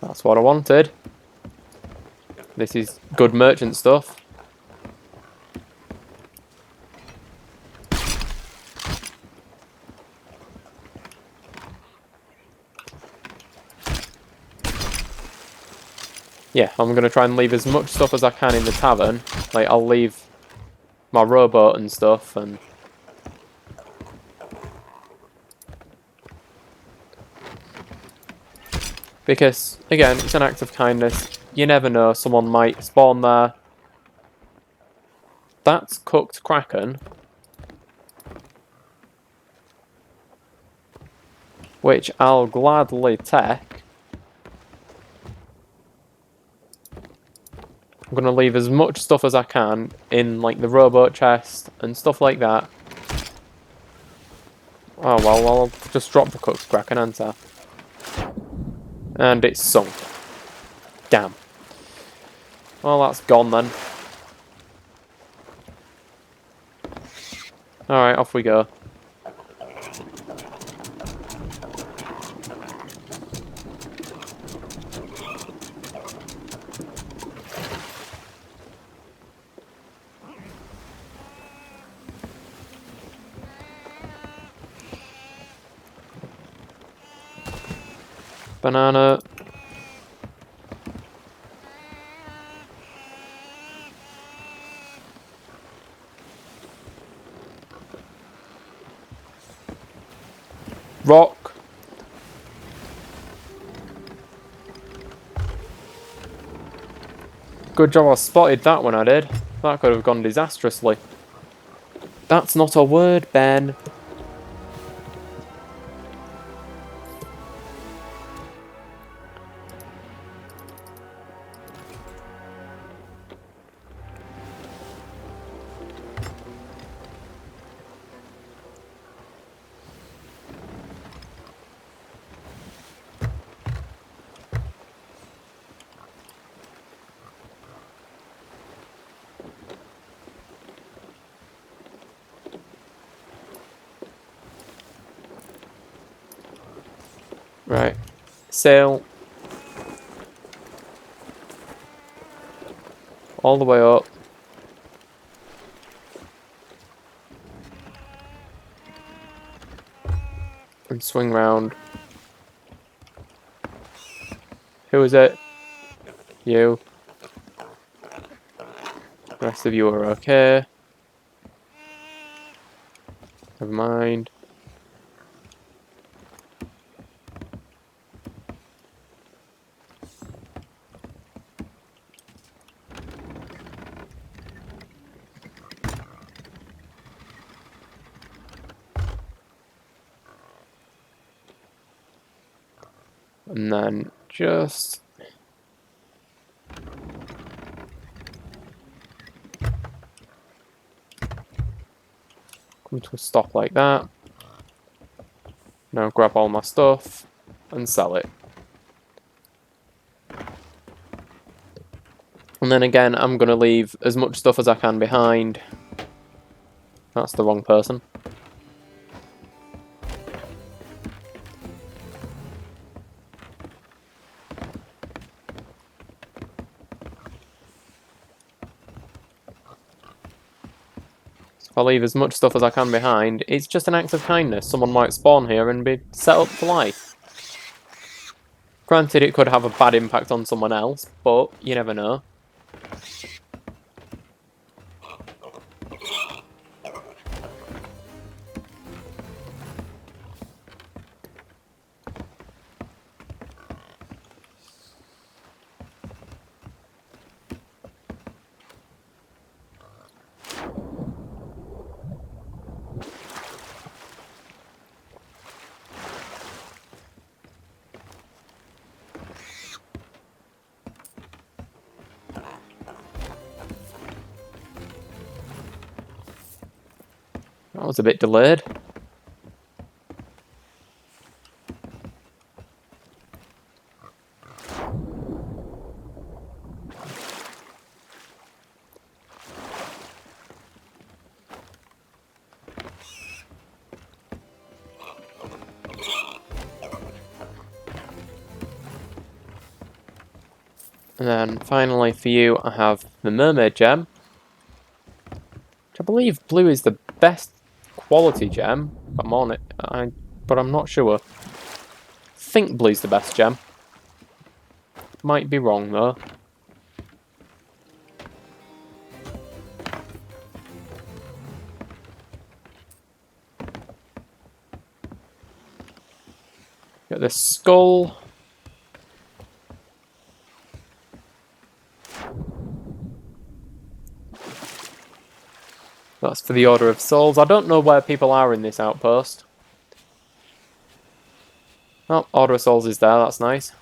That's what I wanted. This is good merchant stuff. Yeah, I'm going to try and leave as much stuff as I can in the tavern. Like, I'll leave my rowboat and stuff, and... Because, again, it's an act of kindness. You never know, someone might spawn there. That's cooked Kraken. Which I'll gladly take. I'm going to leave as much stuff as I can in, like, the rowboat chest and stuff like that. Oh, well, I'll just drop the cooked Kraken, ain't I? And it's sunk. Damn. Well, that's gone then. Alright, off we go. Banana. Rock. Good job I spotted that when I did. That could have gone disastrously. That's not a word, Ben. Right. Sail. All the way up. And swing round. Who is it? You. The rest of you are okay. Never mind. And then just... come to a stop like that. Now grab all my stuff and sell it. And then again, I'm going to leave as much stuff as I can behind. That's the wrong person. So if I leave as much stuff as I can behind, it's just an act of kindness. Someone might spawn here and be set up for life. Granted, it could have a bad impact on someone else, but you never know. That was a bit delayed. And then finally for you, I have the Mermaid Gem. Which I believe blue is the best quality gem. I'm on it, but I'm not sure. I think blue's the best gem. Might be wrong though. Got this skull. That's for the Order of Souls. I don't know where people are in this outpost. Oh, Order of Souls is there, that's nice.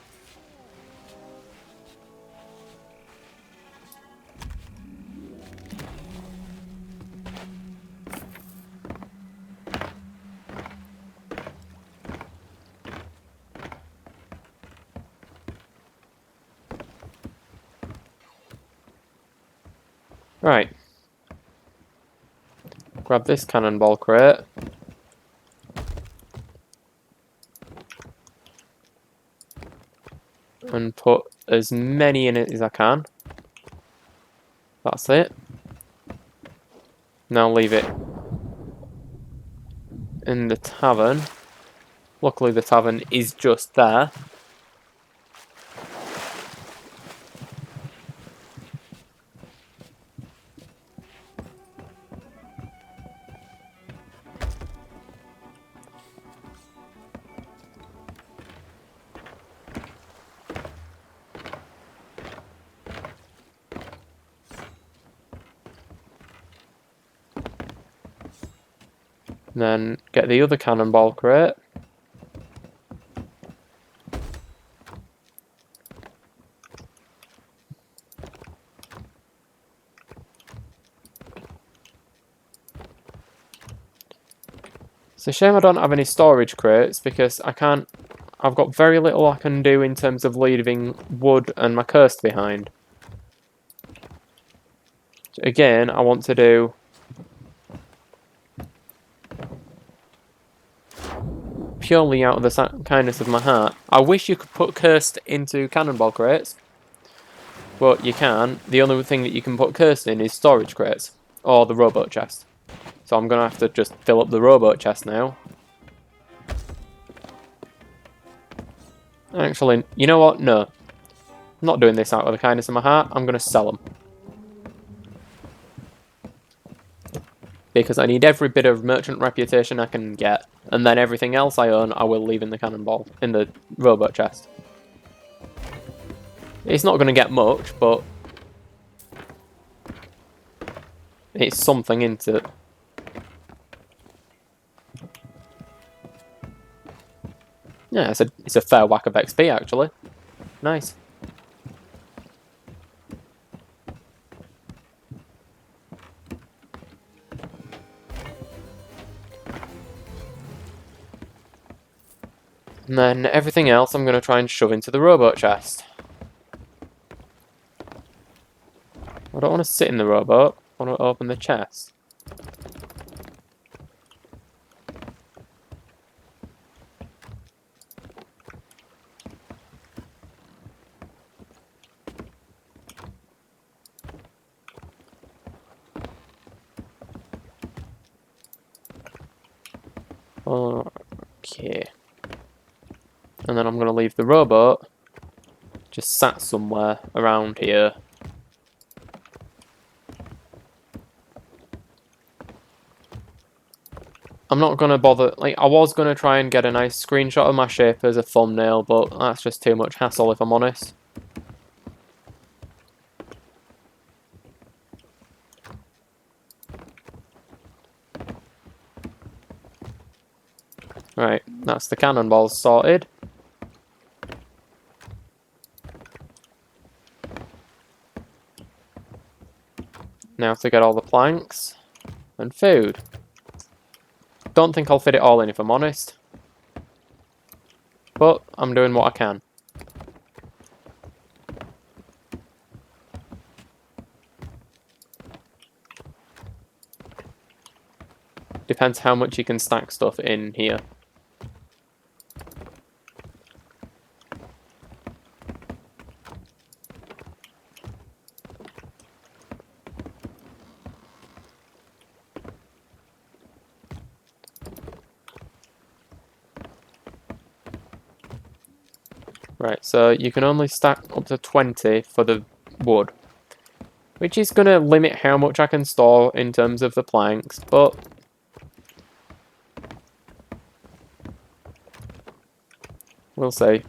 Right. grab this cannonball crate. And put as many in it as I can. That's it. Now leave it in the tavern. Luckily the tavern is just there. And then get the other cannonball crate. It's a shame I don't have any storage crates because I've got very little I can do in terms of leaving wood and my cursed behind. Again, I want to do purely out of the kindness of my heart. I wish you could put cursed into cannonball crates, but you can. The only thing that you can put cursed in is storage crates or the rowboat chest. So I'm gonna have to just fill up the rowboat chest now. Actually, you know what? No. I'm not doing this out of the kindness of my heart. I'm gonna sell them. Because I need every bit of merchant reputation I can get. And then everything else I own, I will leave in the cannonball, in the rowboat chest. It's not gonna get much, but it's something into it. Yeah, it's a fair whack of XP actually. Nice. And then everything else I'm going to try and shove into the rowboat chest. I don't want to sit in the rowboat, I want to open the chest. Okay. And then I'm going to leave the rowboat just sat somewhere around here. I'm not going to bother, like, I was going to try and get a nice screenshot of my shape as a thumbnail, but that's just too much hassle if I'm honest. Right, that's the cannonballs sorted. Now to get all the planks and food. Don't think I'll fit it all in if I'm honest. But I'm doing what I can. Depends how much you can stack stuff in here. Right, so you can only stack up to 20 for the wood, which is going to limit how much I can store in terms of the planks, but we'll see.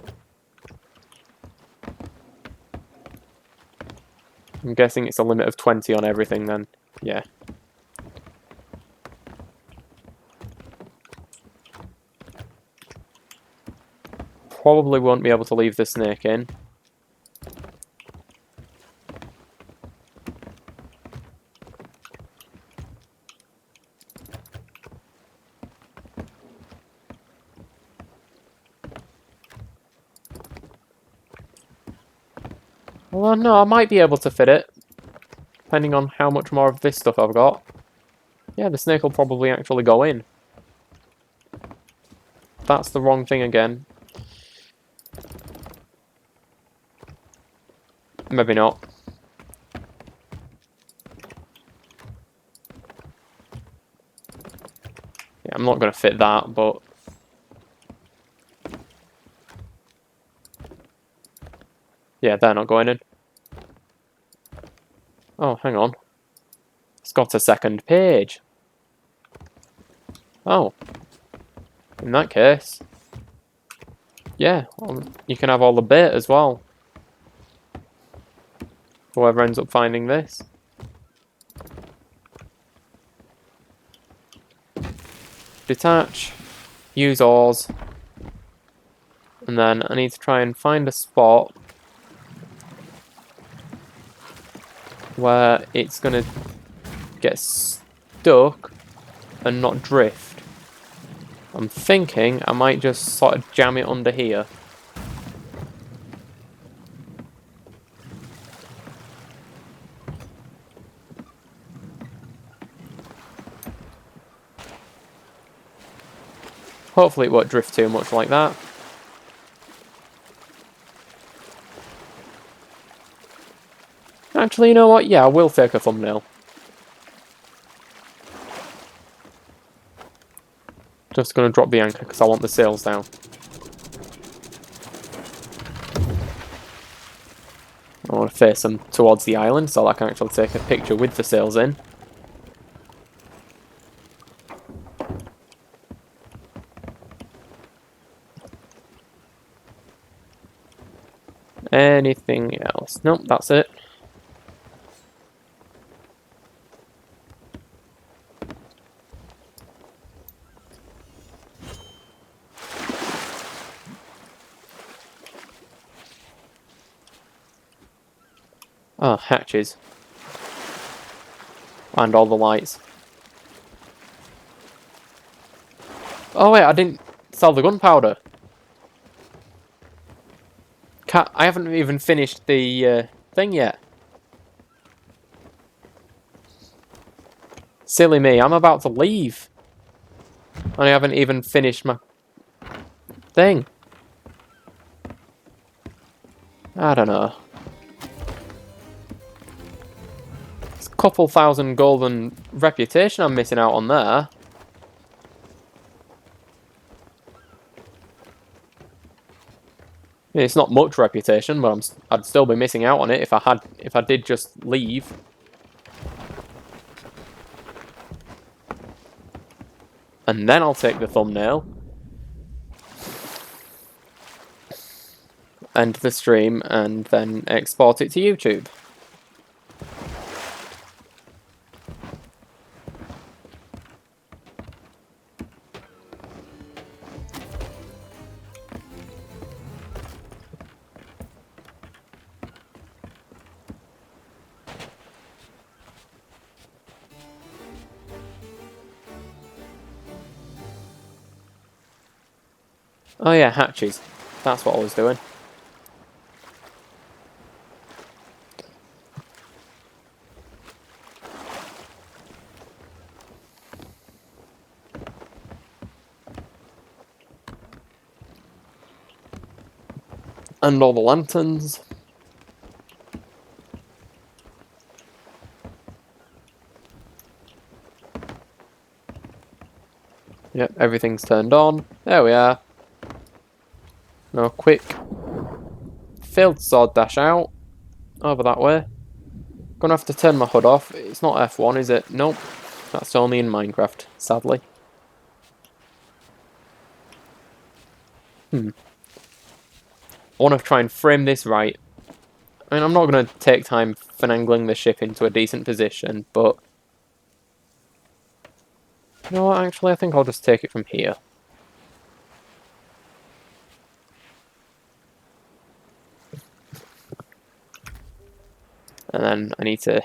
I'm guessing it's a limit of 20 on everything then, yeah. Probably won't be able to leave the snake in. Well, no, I might be able to fit it, depending on how much more of this stuff I've got. Yeah, the snake will probably actually go in. That's the wrong thing again. Maybe not. Yeah, I'm not going to fit that, but... Yeah, they're not going in. Oh, hang on. It's got a second page. Oh. In that case... Yeah, you can have all the bait as well. Whoever ends up finding this. Detach. Use oars. And then I need to try and find a spot where it's going to get stuck and not drift. I'm thinking I might just sort of jam it under here. Hopefully it won't drift too much like that. Actually, you know what? Yeah, I will take a thumbnail. Just going to drop the anchor because I want the sails down. I want to face them towards the island so I can actually take a picture with the sails in. Anything else? Nope, that's it. Oh, hatches. And all the lights. Oh wait, I didn't sell the gunpowder. I haven't even finished the thing yet. Silly me, I'm about to leave. And I haven't even finished my thing. I don't know. It's a couple thousand golden reputation I'm missing out on there. It's not much reputation, but I'd still be missing out on it if I did just leave. And then I'll take the thumbnail. End the stream and then export it to YouTube. Oh yeah, hatches. That's what I was doing. And all the lanterns. Yep, everything's turned on. There we are. Now quick field sword dash out. Over that way. Gonna have to turn my HUD off. It's not F1, is it? Nope. That's only in Minecraft, sadly. I want to try and frame this right. I mean, I'm not going to take time finagling the ship into a decent position, but... You know what, actually, I think I'll just take it from here. And then I need to...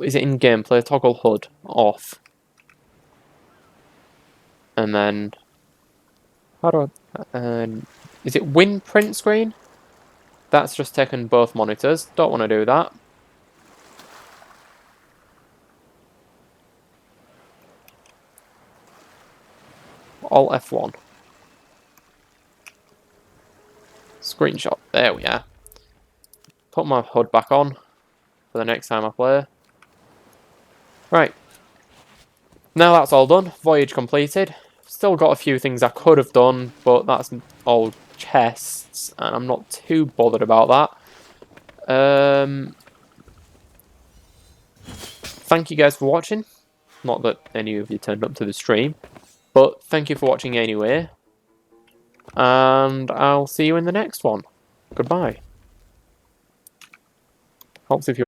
is it in gameplay? Toggle HUD off. And then... How do I... is it win print screen? That's just taken both monitors. Don't want to do that. Alt F1. Screenshot. There we are. Put my HUD back on for the next time I play. Right. Now that's all done. Voyage completed. Still got a few things I could have done, but that's all chests, and I'm not too bothered about that. Thank you guys for watching. Not that any of you turned up to the stream, but thank you for watching anyway. And I'll see you in the next one. Goodbye. Helps if you